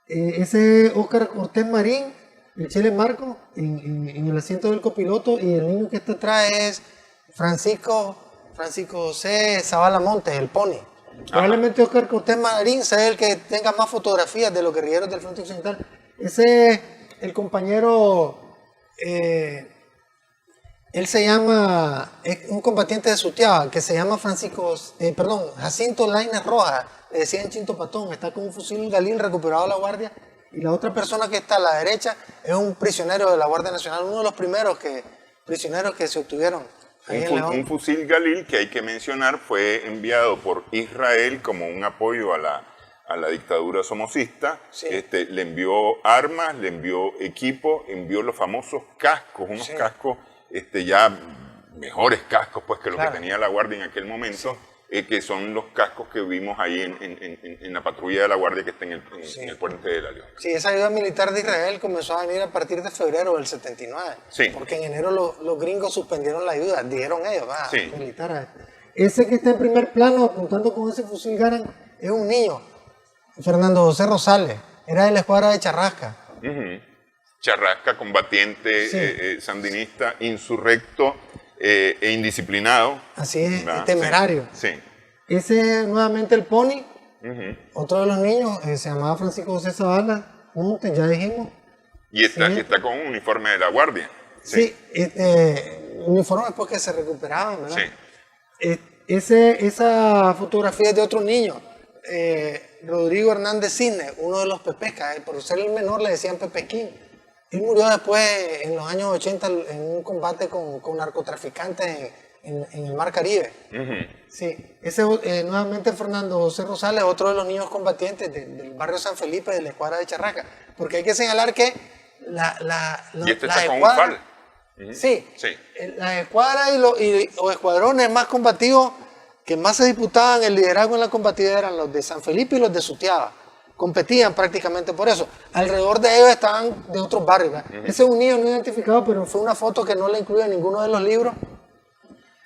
Ese Óscar Cortés Marín, el Chele Marco, en el asiento del copiloto, y el niño que está atrás es Francisco José Zavala Montes, el Pony. Probablemente Óscar Cortés Marín sea el que tenga más fotografías de los guerrilleros del Frente Occidental. Ese es el compañero, él se llama, es un combatiente de Sutiaba, que se llama Jacinto Lainez Rojas, le decían Chinto Patón, está con un fusil Galil recuperado de la Guardia, y la otra persona que está a la derecha es un prisionero de la Guardia Nacional, uno de los primeros prisioneros que se obtuvieron. Un fusil Galil que hay que mencionar fue enviado por Israel como un apoyo a la dictadura somocista. Sí. Le envió armas, le envió equipo, envió los famosos cascos, unos cascos ya mejores cascos pues que los que tenía la Guardia en aquel momento, que son los cascos que vimos ahí en la patrulla de la Guardia que está en el Puente de la Leona. Sí, esa ayuda militar de Israel comenzó a venir a partir de febrero del 79, porque en enero los gringos suspendieron la ayuda, dijeron ellos, militar. Ese que está en primer plano apuntando con ese fusil Garand es un niño, Fernando José Rosales, era de la escuadra de Charrasca. Charrasca, combatiente sandinista, insurrecto e indisciplinado. Así es, temerario. Sí. Ese nuevamente el Pony, otro de los niños, se llamaba Francisco José Zavala Montes, ya dijimos. Y está con un uniforme de la Guardia. Sí, uniforme después que se recuperaban, ¿verdad? Sí. Esa fotografía es de otro niño, Rodrigo Hernández Cisne, uno de los pepescas, por ser el menor le decían Pepesquín. Él murió después, en los años 80, en un combate con narcotraficantes en el Mar Caribe. Sí, ese nuevamente Fernando José Rosales, otro de los niños combatientes del barrio San Felipe, de la escuadra de Charrasca. Porque hay que señalar que y está con un FAL. Sí, las escuadras y los escuadrones más combativos que más se disputaban el liderazgo en la combatividad eran los de San Felipe y los de Sutiaba. Competían prácticamente por eso. Alrededor de ellos estaban de otros barrios. Ese es un niño no identificado, pero fue una foto que no le incluye en ninguno de los libros.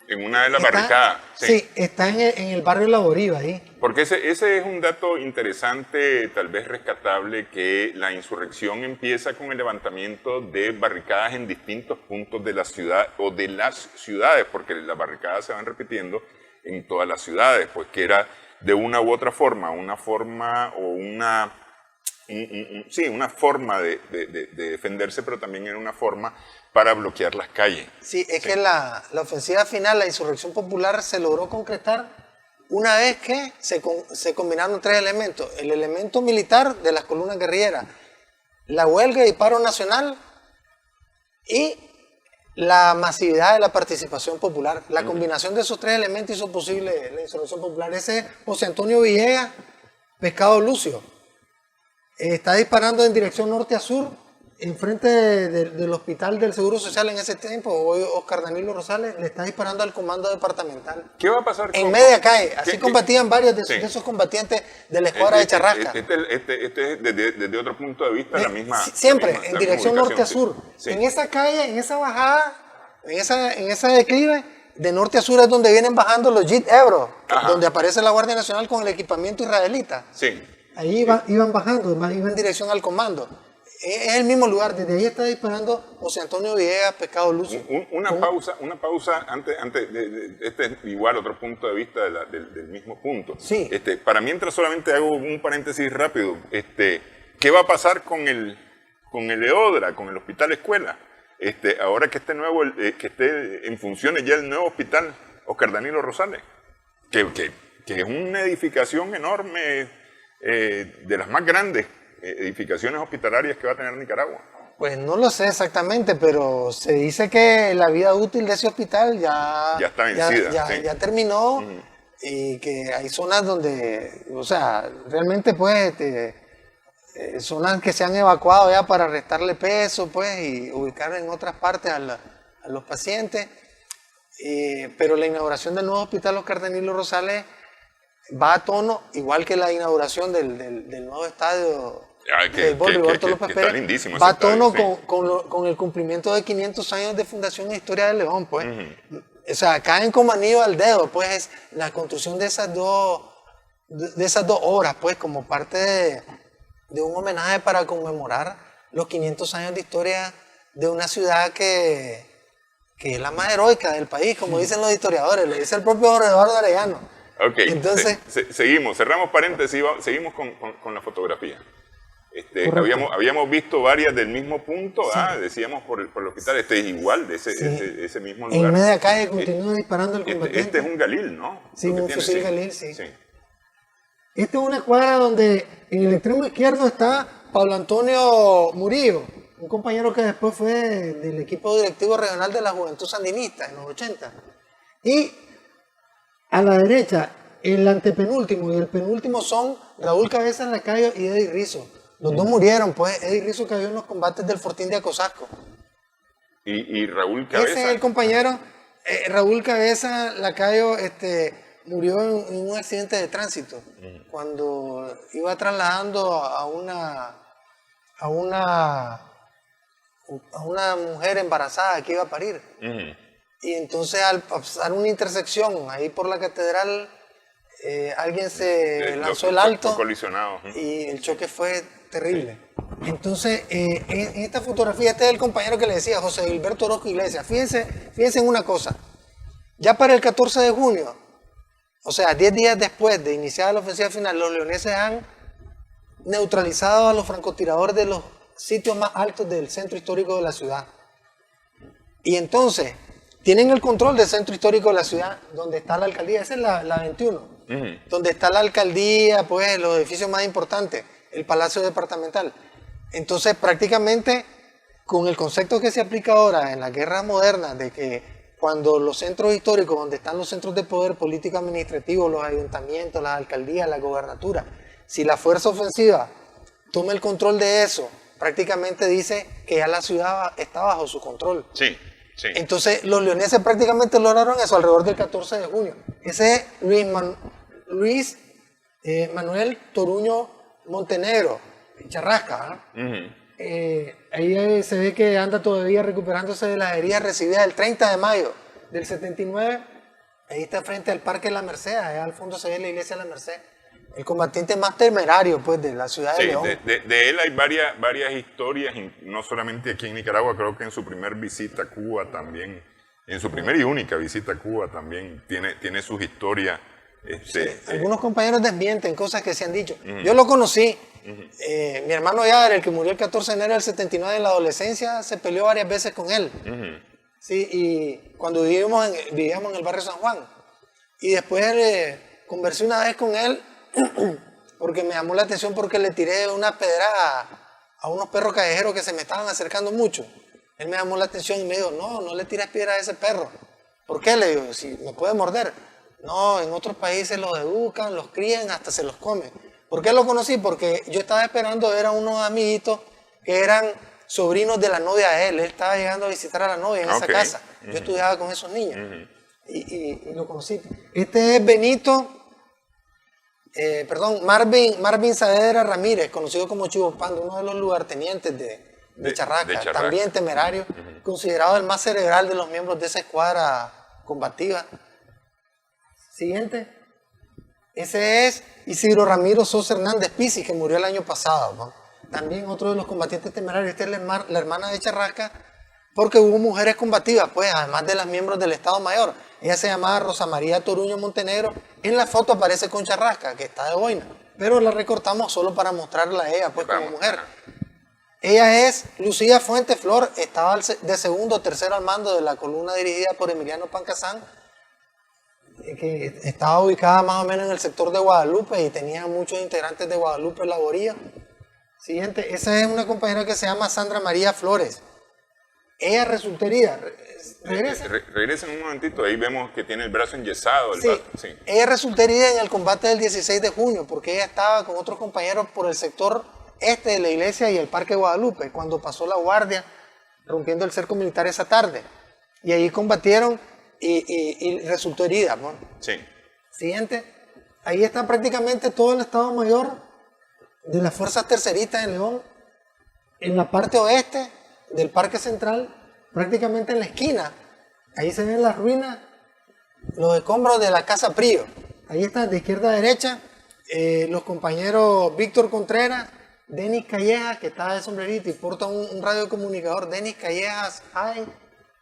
En una de las barricadas. Sí, está en el barrio La Boriva, ahí. Porque ese es un dato interesante, tal vez rescatable, que la insurrección empieza con el levantamiento de barricadas en distintos puntos de la ciudad o de las ciudades, porque las barricadas se van repitiendo en todas las ciudades, pues que era de una u otra forma, una forma de defenderse, pero también era una forma para bloquear las calles. Sí, es que la ofensiva final, la insurrección popular, se logró concretar una vez que se combinaron tres elementos. El elemento militar de las columnas guerrilleras, la huelga y paro nacional y la masividad de la participación popular. La combinación de esos tres elementos hizo posible la insurrección popular. Ese es José Antonio Villegas, Pescado Lucio. Está disparando en dirección norte a sur, enfrente del hospital del Seguro Social en ese tiempo. Hoy Oscar Danilo Rosales le está disparando al comando departamental. ¿Qué va a pasar en media calle? Así combatían varios de esos combatientes de la escuadra de Charrasca. Desde otro punto de vista, la misma... Siempre, en dirección norte a sur. Sí. En esa calle, en esa bajada, en esa declive, de norte a sur es donde vienen bajando los Jeep Ebro, donde aparece la Guardia Nacional con el equipamiento israelita. Sí. Ahí iban bajando, iban en dirección al comando. Es el mismo lugar, desde ahí está disparando José Antonio Villegas, Pescado Lucio. Una pausa antes de igual otro punto de vista del mismo punto. Sí. Para mientras solamente hago un paréntesis rápido, ¿qué va a pasar con el EODRA, con el Hospital Escuela? Ahora que que esté en funciones ya el nuevo hospital Oscar Danilo Rosales, que es una edificación enorme, de las más grandes edificaciones hospitalarias que va a tener Nicaragua. Pues no lo sé exactamente, pero se dice que la vida útil de ese hospital ya está vencida, ya terminó, y que hay zonas donde, o sea, realmente pues zonas que se han evacuado ya para restarle peso pues y ubicar en otras partes a los pacientes. pero la inauguración del nuevo hospital Oscar Danilo Rosales va a tono, igual que la inauguración del nuevo estadio del Rigoberto López Pérez, va a tono con el cumplimiento de 500 años de fundación e historia de León, pues. O sea, caen como anillo al dedo, pues, es la construcción de esas dos obras, pues, como parte de un homenaje para conmemorar los 500 años de historia de una ciudad que es la más heroica del país, como dicen los historiadores, lo dice el propio Jorge Eduardo Arellano. Ok, entonces, seguimos, cerramos paréntesis, seguimos con la fotografía. Habíamos visto varias del mismo punto, sí. Decíamos por el hospital, este es igual de ese mismo lugar. En media calle continúa disparando el combatiente. Este es un Galil, ¿no? Sí, un fusil Galil, sí. Esta es una cuadra donde en el extremo izquierdo está Pablo Antonio Murillo, un compañero que después fue del equipo directivo regional de la Juventud Sandinista en los 80. Y a la derecha, el antepenúltimo y el penúltimo son Raúl Cabezas Lacayo y Eddie Rizzo. Los dos murieron, pues. Eddie Rizzo cayó en los combates del Fortín de Acosasco. ¿Y Raúl Cabezas? Ese es el compañero. Raúl Cabezas Lacayo murió en un accidente de tránsito cuando iba trasladando a una mujer embarazada que iba a parir. Y entonces al pasar una intersección ahí por la catedral, alguien se lanzó el alto y el choque fue terrible. Entonces, en esta fotografía, este es el compañero que le decía, José Gilberto Orozco Iglesias. Fíjense en una cosa. Ya para el 14 de junio, o sea, 10 días después de iniciar la ofensiva final, los leoneses han neutralizado a los francotiradores de los sitios más altos del centro histórico de la ciudad. Y entonces, tienen el control del centro histórico de la ciudad, donde está la alcaldía. Esa es la 21. Donde está la alcaldía, pues, los edificios más importantes, el Palacio Departamental. Entonces, prácticamente, con el concepto que se aplica ahora en la guerra moderna, de que cuando los centros históricos, donde están los centros de poder político administrativo, los ayuntamientos, las alcaldías, la gobernatura, si la fuerza ofensiva toma el control de eso, prácticamente dice que ya la ciudad está bajo su control. Sí. Entonces, los leoneses prácticamente lograron eso alrededor del 14 de junio. Ese es Luis Manuel Toruño Montenegro, Charrasca. Ahí se ve que anda todavía recuperándose de las heridas recibidas el 30 de mayo del 79. Ahí está frente al Parque La Merced, allá al fondo se ve la iglesia de La Merced. El combatiente más temerario, pues, de la ciudad de León. De él hay varias historias, no solamente aquí en Nicaragua, creo que en su primer visita a Cuba también, en su primera y única visita a Cuba también tiene sus historias. Algunos compañeros desmienten cosas que se han dicho. Yo lo conocí. Mi hermano Yadar, el que murió el 14 de enero del 79 en la adolescencia, se peleó varias veces con él. Sí, y cuando vivíamos en el barrio San Juan. Y después conversé una vez con él porque me llamó la atención porque le tiré una pedrada a unos perros callejeros que se me estaban acercando mucho. Él me llamó la atención y me dijo, no le tires piedra a ese perro. ¿Por qué? Le digo, si me puede morder. No, en otros países los educan, los crían, hasta se los comen. ¿Por qué lo conocí? Porque yo estaba esperando ver a unos amiguitos que eran sobrinos de la novia de él. Él estaba llegando a visitar a la novia en esa casa. Yo estudiaba con esos niños y lo conocí. Este es Marvin Saavedra Ramírez, conocido como Chivo Pando, uno de los lugartenientes de Charrasca, también temerario, considerado el más cerebral de los miembros de esa escuadra combativa. Siguiente. Ese es Isidro Ramiro Sosa Hernández Pizzi, que murió el año pasado, ¿no? También otro de los combatientes temerarios. Esta es la hermana de Charrasca, porque hubo mujeres combativas, pues, además de las miembros del Estado Mayor. Ella se llamaba Rosa María Toruño Montenegro. En la foto aparece con Charrasca, que está de boina, pero la recortamos solo para mostrarla a ella, pues, como mujer. Ella es Lucía Fuentes Flor, estaba de segundo o tercero al mando de la columna dirigida por Emiliano Pancasán, que estaba ubicada más o menos en el sector de Guadalupe y tenía muchos integrantes de Guadalupe Laboría. Siguiente, esa es una compañera que se llama Sandra María Flores. Ella resultó herida. Regresa en un momentito, ahí vemos que tiene el brazo enyesado. Sí. Ella resultó herida en el combate del 16 de junio porque ella estaba con otros compañeros por el sector este de la iglesia y el Parque Guadalupe cuando pasó la guardia rompiendo el cerco militar esa tarde. Y ahí combatieron y resultó herida, pues. Sí. Siguiente, ahí está prácticamente todo el Estado Mayor de las Fuerzas Terceristas de León, en la parte oeste del Parque Central, prácticamente en la esquina. Ahí se ven las ruinas, los escombros de la Casa Prío. Ahí está, de izquierda a derecha, los compañeros Víctor Contreras, Denis Callejas, que está de sombrerito y porta un radiocomunicador, Denis Callejas Jaén.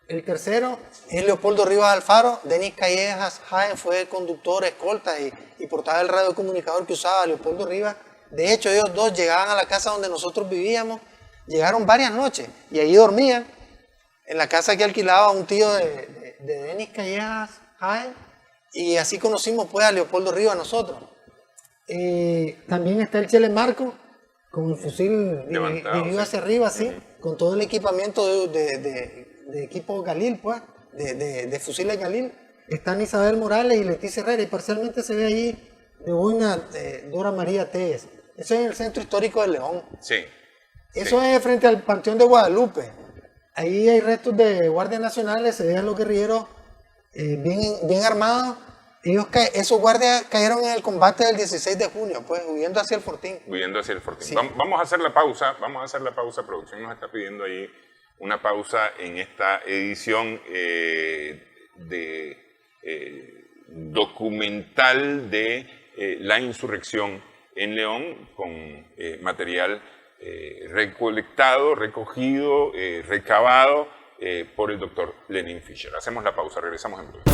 El tercero es Leopoldo Rivas Alfaro. Denis Callejas Jaén fue conductor, escolta y portaba el radiocomunicador que usaba Leopoldo Rivas. De hecho, ellos dos llegaban a la casa donde nosotros vivíamos, llegaron varias noches y ahí dormían en la casa que alquilaba un tío de Denis Callejas Jaén, y así conocimos pues a Leopoldo Rivas nosotros. También está el Chele Marco con el fusil dirigido hacia arriba, así, con todo el equipamiento de equipo Galil, pues, de fusiles Galil. Están Isabel Morales y Leticia Herrera, y parcialmente se ve ahí de boina Dora María Telles. Eso es en el centro histórico de León. Sí. Eso es frente al Panteón de Guadalupe. Ahí hay restos de guardias nacionales, se vean los guerrilleros bien armados. Esos guardias cayeron en el combate del 16 de junio, pues, huyendo hacia el Fortín. Huyendo hacia el Fortín. Sí. Vamos a hacer la pausa, producción nos está pidiendo ahí una pausa en esta edición documental de la insurrección en León, con material recolectado, recogido, recabado por el doctor Lenin Fischer. Hacemos la pausa, regresamos en breve.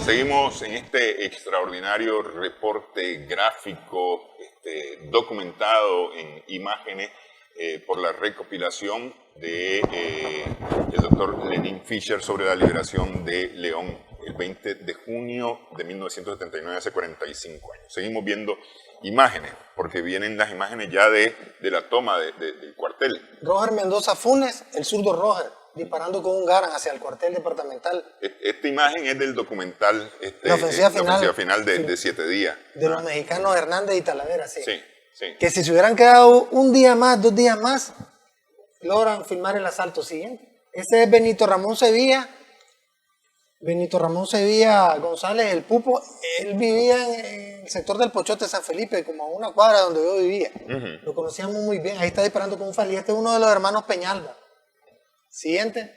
Seguimos en este extraordinario reporte gráfico documentado en imágenes por la recopilación de el doctor Lenin Fischer sobre la liberación de León el 20 de junio de 1979, hace 45 años. Seguimos viendo imágenes, porque vienen las imágenes ya de la toma del cuartel. Roger Mendoza Funes, el zurdo Roger, disparando con un Garand hacia el cuartel departamental. Esta imagen es del documental la ofensiva final de 7 días. De los mexicanos Hernández y Talavera, sí. Sí, sí. Que si se hubieran quedado un día más, 2 días más, logran filmar el asalto siguiente. Ese es Benito Ramón Sevilla González, el Pupo. Él vivía en el sector del Pochote San Felipe, como a una cuadra donde yo vivía. Lo conocíamos muy bien. Ahí está disparando con un Fali. Este es uno de los hermanos Peñalba. Siguiente.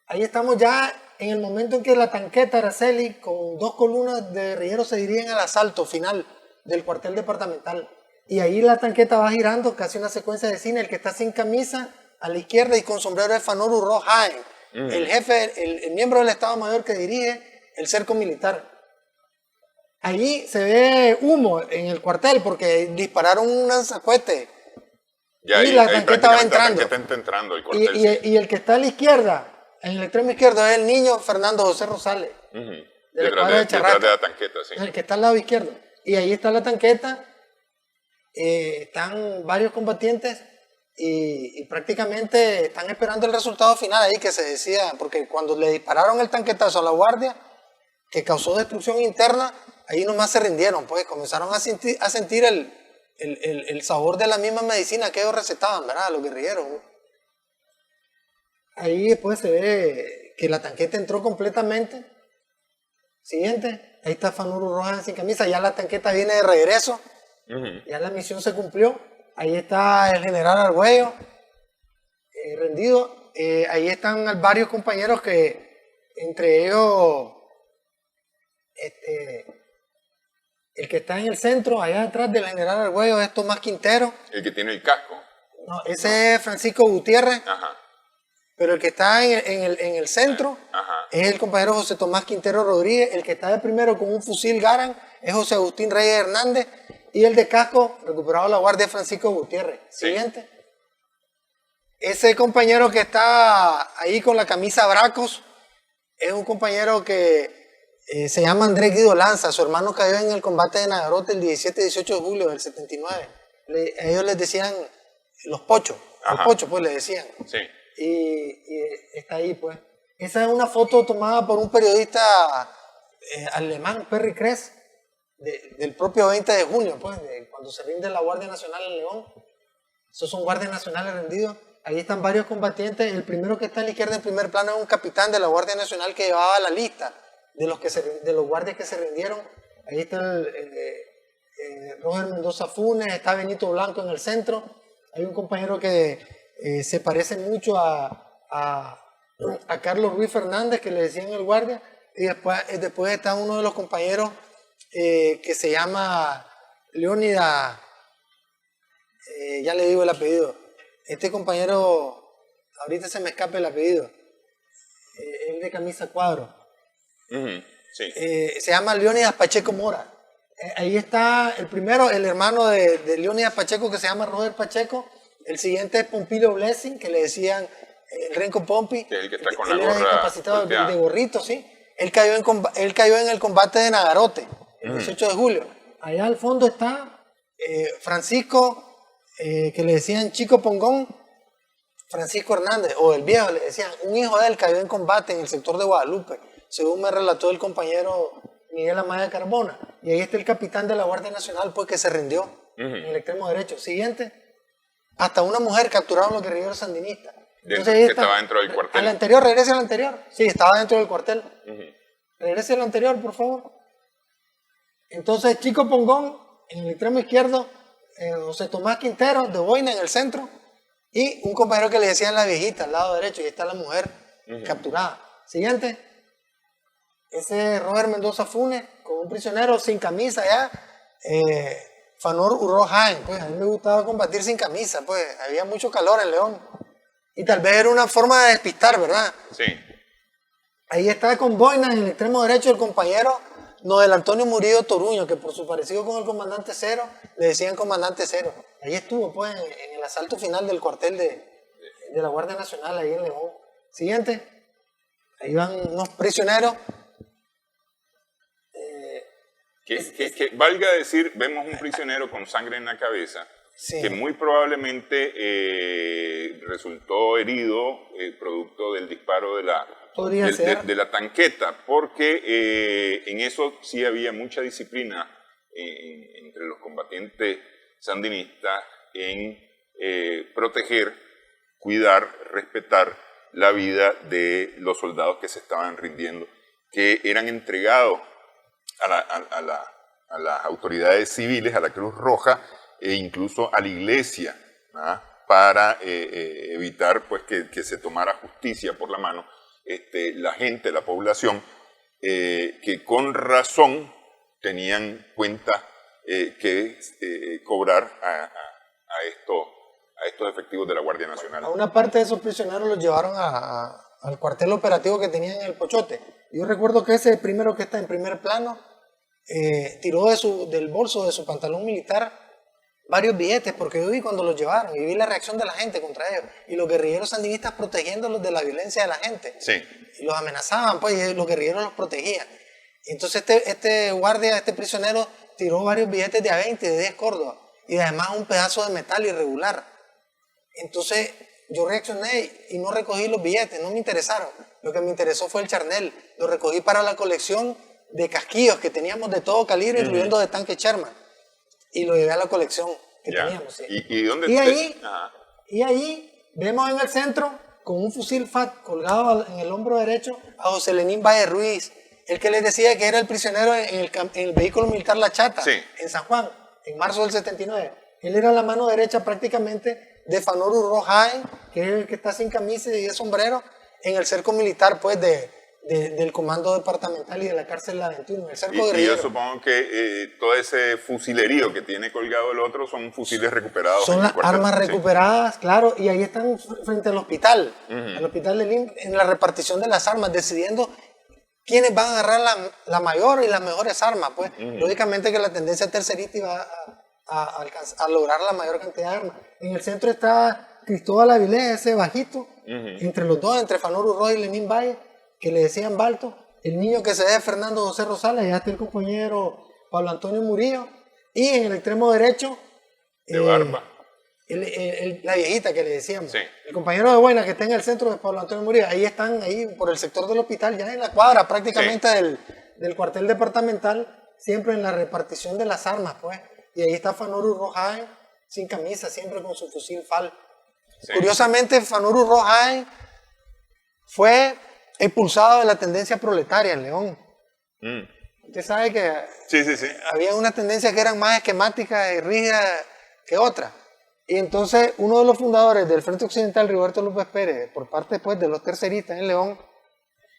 Ahí estamos ya en el momento en que la tanqueta Araceli con 2 columnas de guerrilleros se dirigen al asalto final del cuartel departamental. Y ahí la tanqueta va girando, casi una secuencia de cine. El que está sin camisa a la izquierda y con sombrero de Fanor Urro Jaén, el jefe, el miembro del Estado Mayor que dirige el cerco militar. Allí se ve humo en el cuartel porque dispararon un lanzacohete. Y la tanqueta va entrando. La tanqueta está entrando al cuartel, y el que está a la izquierda, en el extremo izquierdo, es el niño Fernando José Rosales. Detrás de la tanqueta, sí. El que está al lado izquierdo. Y ahí está la tanqueta. Están varios combatientes y prácticamente están esperando el resultado final ahí que se decía, porque cuando le dispararon el tanquetazo a la guardia, que causó destrucción interna, ahí nomás se rindieron, pues comenzaron a sentir el sabor de la misma medicina que ellos recetaban, ¿verdad? Los guerrilleros. Ahí después se ve que la tanqueta entró completamente. Siguiente, ahí está Fanuro Rojas sin camisa, ya la tanqueta viene de regreso, ya la misión se cumplió. Ahí está el general Argüello, rendido. Ahí están varios compañeros que, entre ellos, el que está en el centro, allá atrás del general Argüello, es Tomás Quintero. El que tiene el casco. No, ese es Francisco Gutiérrez. Ajá. Pero el que está en el centro es el compañero José Tomás Quintero Rodríguez. El que está de primero con un fusil Garand es José Agustín Reyes Hernández. Y el de casco, recuperado la guardia, Francisco Gutiérrez. Sí. Siguiente. Ese compañero que está ahí con la camisa Bracos es un compañero que se llama Andrés Guido Lanza. Su hermano cayó en el combate de Nagarote el 17 y 18 de julio del 79. Ellos les decían los pochos. Los pochos, pues, les decían. Sí. Y está ahí, pues. Esa es una foto tomada por un periodista alemán, Perry Kress, del propio 20 de junio, pues, cuando se rinde la Guardia Nacional en León. Esos son guardias nacionales rendidos. Ahí están varios combatientes. El primero que está a la izquierda en primer plano es un capitán de la Guardia Nacional que llevaba la lista de los guardias que se rindieron. Ahí está Roger Mendoza Funes, está Benito Blanco en el centro. Hay un compañero que se parece mucho a Carlos Ruiz Fernández, que le decían el guardia. Y después está uno de los compañeros que se llama Leónidas, ya le digo el apellido. Este compañero, ahorita se me escapa el apellido, es de camisa cuadro. Sí. Se llama Leónidas Pacheco Mora. Ahí está el primero, el hermano de Leónidas Pacheco, que se llama Roger Pacheco. El siguiente es Pompilio Blessing, que le decían el Renco Pompi. Que es el que está con él la era gorra discapacitado volteada. de gorrito, sí. Él cayó en el combate de Nagarote, el 18 de julio. Allá al fondo está Francisco, que le decían Chico Pongón, Francisco Hernández, o el viejo, le decían. Un hijo de él cayó en combate en el sector de Guadalupe, según me relató el compañero Miguel Amaya Carbona. Y ahí está el capitán de la Guardia Nacional, pues, que se rindió en el extremo derecho. Siguiente, hasta una mujer capturaron los guerrilleros sandinistas. Entonces, que estaba dentro del cuartel. Al anterior, regrese al anterior. Sí, estaba dentro del cuartel. Regrese al anterior, por favor. Entonces, Chico Pongón, en el extremo izquierdo, José Tomás Quintero, de Boina, en el centro, y un compañero que le decían la viejita, al lado derecho, y ahí está la mujer capturada. Siguiente, ese es Roger Mendoza Funes, con un prisionero sin camisa ya, Fanor Urro Jaén. Pues a mí me gustaba combatir sin camisa, pues había mucho calor en León. Y tal vez era una forma de despistar, ¿verdad? Sí. Ahí está con boina en el extremo derecho el compañero Noel Antonio Murillo Toruño, que por su parecido con el comandante Cero, le decían comandante Cero. Ahí estuvo, pues, en el asalto final del cuartel de la Guardia Nacional, ahí en León. Siguiente. Ahí van unos prisioneros. Que valga decir, vemos un prisionero con sangre en la cabeza, Sí. que muy probablemente resultó herido producto del disparo de la tanqueta, porque en eso sí había mucha disciplina entre los combatientes sandinistas en proteger, cuidar, respetar la vida de los soldados que se estaban rindiendo, que eran entregados a las autoridades civiles, a la Cruz Roja e incluso a la iglesia, ¿ah? Para evitar, pues, que se tomara justicia por la mano. La gente, la población, que con razón tenían cuenta que cobrar a estos efectivos de la Guardia Nacional. A una parte de esos prisioneros los llevaron al cuartel operativo que tenían en el Pochote. Yo recuerdo que ese primero que está en primer plano tiró del bolso de su pantalón militar varios billetes, porque yo vi cuando los llevaron y vi la reacción de la gente contra ellos, y los guerrilleros sandinistas protegiéndolos de la violencia de la gente. Sí. Y los amenazaban, pues, y los guerrilleros los protegían. Y entonces este guardia, este prisionero, tiró varios billetes de a 20, de 10 córdobas, y además un pedazo de metal irregular. Entonces yo reaccioné y no recogí los billetes, no me interesaron. Lo que me interesó fue el charnel. Lo recogí para la colección de casquillos que teníamos de todo calibre, incluyendo de tanque Sherman. Y lo llevé a la colección que teníamos. Sí. ¿Y dónde y ahí vemos en el centro, con un fusil FAT colgado en el hombro derecho, a José Lenín Valle Ruiz, el que les decía que era el prisionero en el vehículo militar La Chata, sí, en San Juan, en marzo del 79. Él era la mano derecha prácticamente de Fanor Urro Jaén, que es el que está sin camisa y de sombrero, en el cerco militar, pues, del comando departamental y de la cárcel La 21, el cerco guerrillero. Y yo supongo que todo ese fusilerío que tiene colgado el otro son fusiles recuperados. Son las armas recuperadas, sí. Claro, y ahí están frente al hospital, al hospital de Lim, en la repartición de las armas, decidiendo quiénes van a agarrar la mayor y las mejores armas. Pues, lógicamente que la tendencia tercerista iba a lograr la mayor cantidad de armas. En el centro está Cristóbal Avilés, ese bajito, entre los dos, entre Fanor Urro y Lenín Valle, que le decían Balto, el niño que se ve Fernando José Rosales, ya está el compañero Pablo Antonio Murillo, y en el extremo derecho, de barba, la viejita que le decíamos, sí. El compañero de Buena que está en el centro de Pablo Antonio Murillo, ahí están, ahí por el sector del hospital, ya en la cuadra prácticamente, sí, del cuartel departamental, siempre en la repartición de las armas, pues. Y ahí está Fanuru Rojaen, sin camisa, siempre con su fusil FAL. Sí. Curiosamente, Fanuru Rojaen fue expulsado de la tendencia proletaria en León. Usted sabe que había una tendencia que eran más esquemáticas y rígidas que otra. Y entonces uno de los fundadores del Frente Occidental, Rigoberto López Pérez, por parte pues, de los terceristas en León,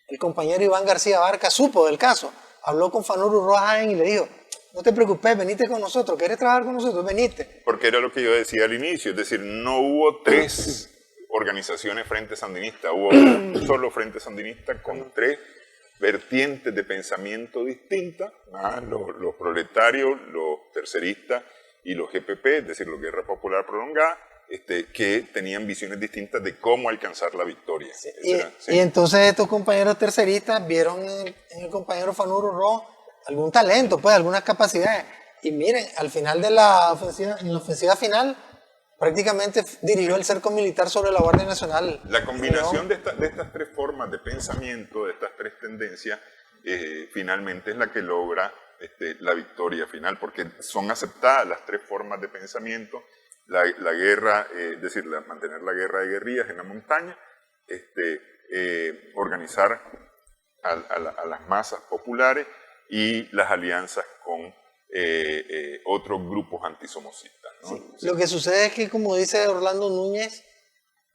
el compañero Iván García Barca supo del caso, habló con Fanuru Rojaen y le dijo, no te preocupes, venite con nosotros, ¿quieres trabajar con nosotros? Venite. Porque era lo que yo decía al inicio, es decir, no hubo 3 organizaciones Frente Sandinista, hubo un solo Frente Sandinista con 3 vertientes de pensamiento distintas, los proletarios, los terceristas y los GPP, es decir, los Guerra Popular Prolongada, que tenían visiones distintas de cómo alcanzar la victoria. Sí. Y entonces estos compañeros terceristas vieron en el compañero Fanuru Rojaen algún talento, pues, algunas capacidades. Y miren, al final de la ofensiva final, prácticamente dirigió el cerco militar sobre la Guardia Nacional. La combinación de estas 3 formas de pensamiento, de estas 3 tendencias, finalmente es la que logra la victoria final, porque son aceptadas las 3 formas de pensamiento, la guerra, es decir, mantener la guerra de guerrillas en la montaña, organizar a las masas populares y las alianzas con otros grupos antisomocistas, ¿no? Sí. Lo que sucede es que, como dice Orlando Núñez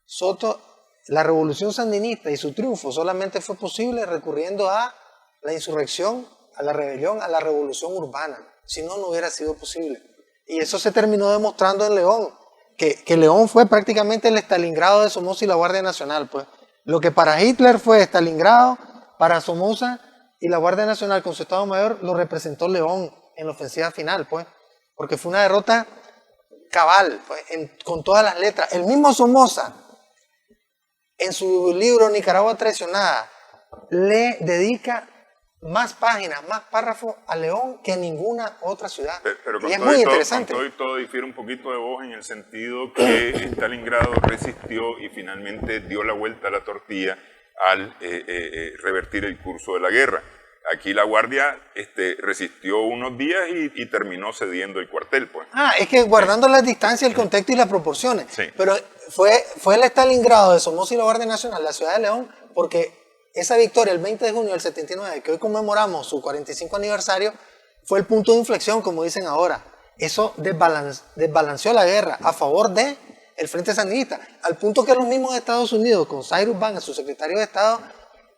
Soto, la revolución sandinista y su triunfo solamente fue posible recurriendo a la insurrección, a la rebelión, a la revolución urbana. Si no, no hubiera sido posible. Y eso se terminó demostrando en León, que León fue prácticamente el Stalingrado de Somoza y la Guardia Nacional. Pues. Lo que para Hitler fue Stalingrado, para Somoza y la Guardia Nacional con su Estado Mayor lo representó León en la ofensiva final, pues, porque fue una derrota cabal, pues, con todas las letras. El mismo Somoza, en su libro Nicaragua Traicionada, le dedica más páginas, más párrafos a León que a ninguna otra ciudad. Pero y es muy interesante. Con todo difiere un poquito de vos en el sentido que Stalingrado resistió y finalmente dio la vuelta a la tortilla al revertir el curso de la guerra. Aquí la Guardia resistió unos días y terminó cediendo el cuartel, pues. Es que guardando las distancias, el contexto y las proporciones. Sí. Pero fue el Stalingrado de Somoza y la Guardia Nacional, la ciudad de León, porque esa victoria el 20 de junio del 79, que hoy conmemoramos su 45 aniversario, fue el punto de inflexión, como dicen ahora. Eso desbalanceó la guerra a favor de el Frente Sandinista, al punto que los mismos Estados Unidos, con Cyrus Vance, su secretario de Estado,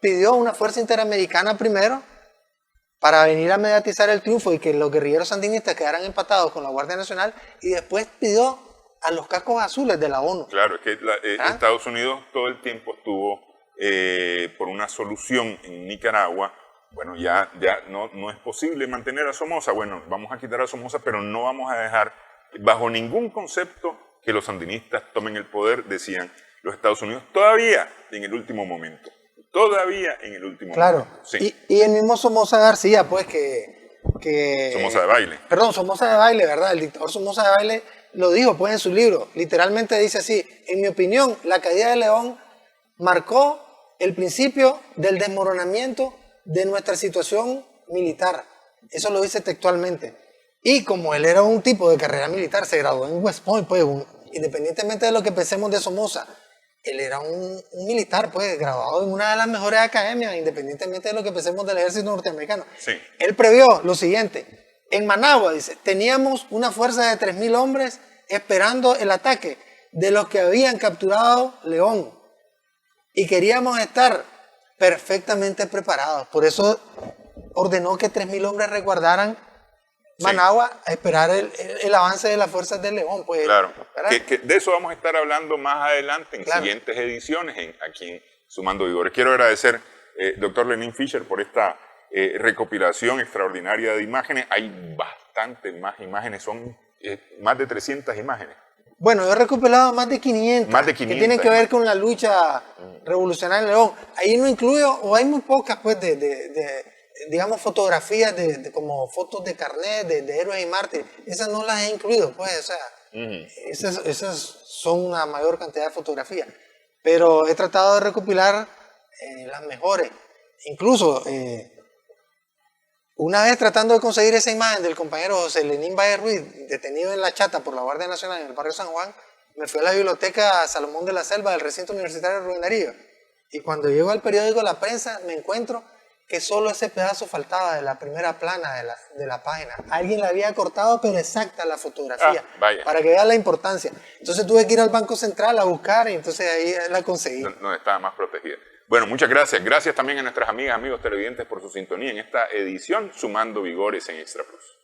pidió una fuerza interamericana primero para venir a mediatizar el triunfo y que los guerrilleros sandinistas quedaran empatados con la Guardia Nacional, y después pidió a los cascos azules de la ONU. Claro, es que Estados Unidos todo el tiempo estuvo por una solución en Nicaragua. Bueno, ya no es posible mantener a Somoza. Bueno, vamos a quitar a Somoza, pero no vamos a dejar bajo ningún concepto que los sandinistas tomen el poder, decían los Estados Unidos, todavía en el último momento. Todavía en el último momento. Sí. Y el mismo Somoza García, pues que Somoza de Baile. Perdón, Somoza de Baile, ¿verdad? El dictador Somoza de Baile lo dijo pues en su libro. Literalmente dice así: en mi opinión, la caída de León marcó el principio del desmoronamiento de nuestra situación militar. Eso lo dice textualmente. Y como él era un tipo de carrera militar, se graduó en West Point, pues, independientemente de lo que pensemos de Somoza, él era un militar, pues, graduado en una de las mejores academias, independientemente de lo que pensemos del ejército norteamericano. Sí. Él previó lo siguiente: en Managua, dice, teníamos una fuerza de 3.000 hombres esperando el ataque de los que habían capturado León. Y queríamos estar perfectamente preparados. Por eso ordenó que 3.000 hombres resguardaran Managua a esperar el avance de las fuerzas de León. Pues, claro, que de eso vamos a estar hablando más adelante en siguientes ediciones aquí en Sumando Vigores. Quiero agradecer, doctor Lenín Fischer, por esta recopilación extraordinaria de imágenes. Hay bastantes más imágenes, son más de 300 imágenes. Bueno, yo he recopilado más de 500, más de 500 que tienen que ver con la lucha revolucionaria en León. Ahí no incluyo, o hay muy pocas, pues, digamos, fotografías como fotos de carnet, de héroes y mártires. Esas no las he incluido, pues, o sea, esas son una mayor cantidad de fotografías. Pero he tratado de recopilar las mejores. Incluso Una vez tratando de conseguir esa imagen del compañero José Lenín Valle Ruiz, detenido en La Chata por la Guardia Nacional en el barrio San Juan, me fui a la biblioteca Salomón de la Selva del recinto universitario de Rubén Darío. Y cuando llego al periódico La Prensa, me encuentro que solo ese pedazo faltaba de la primera plana de la página. Alguien la había cortado, pero exacta la fotografía, para que vean la importancia. Entonces tuve que ir al Banco Central a buscar y entonces ahí la conseguí. No estaba más protegida. Bueno, muchas gracias. Gracias también a nuestras amigas, amigos televidentes por su sintonía en esta edición Sumando Vigores en Extra Plus.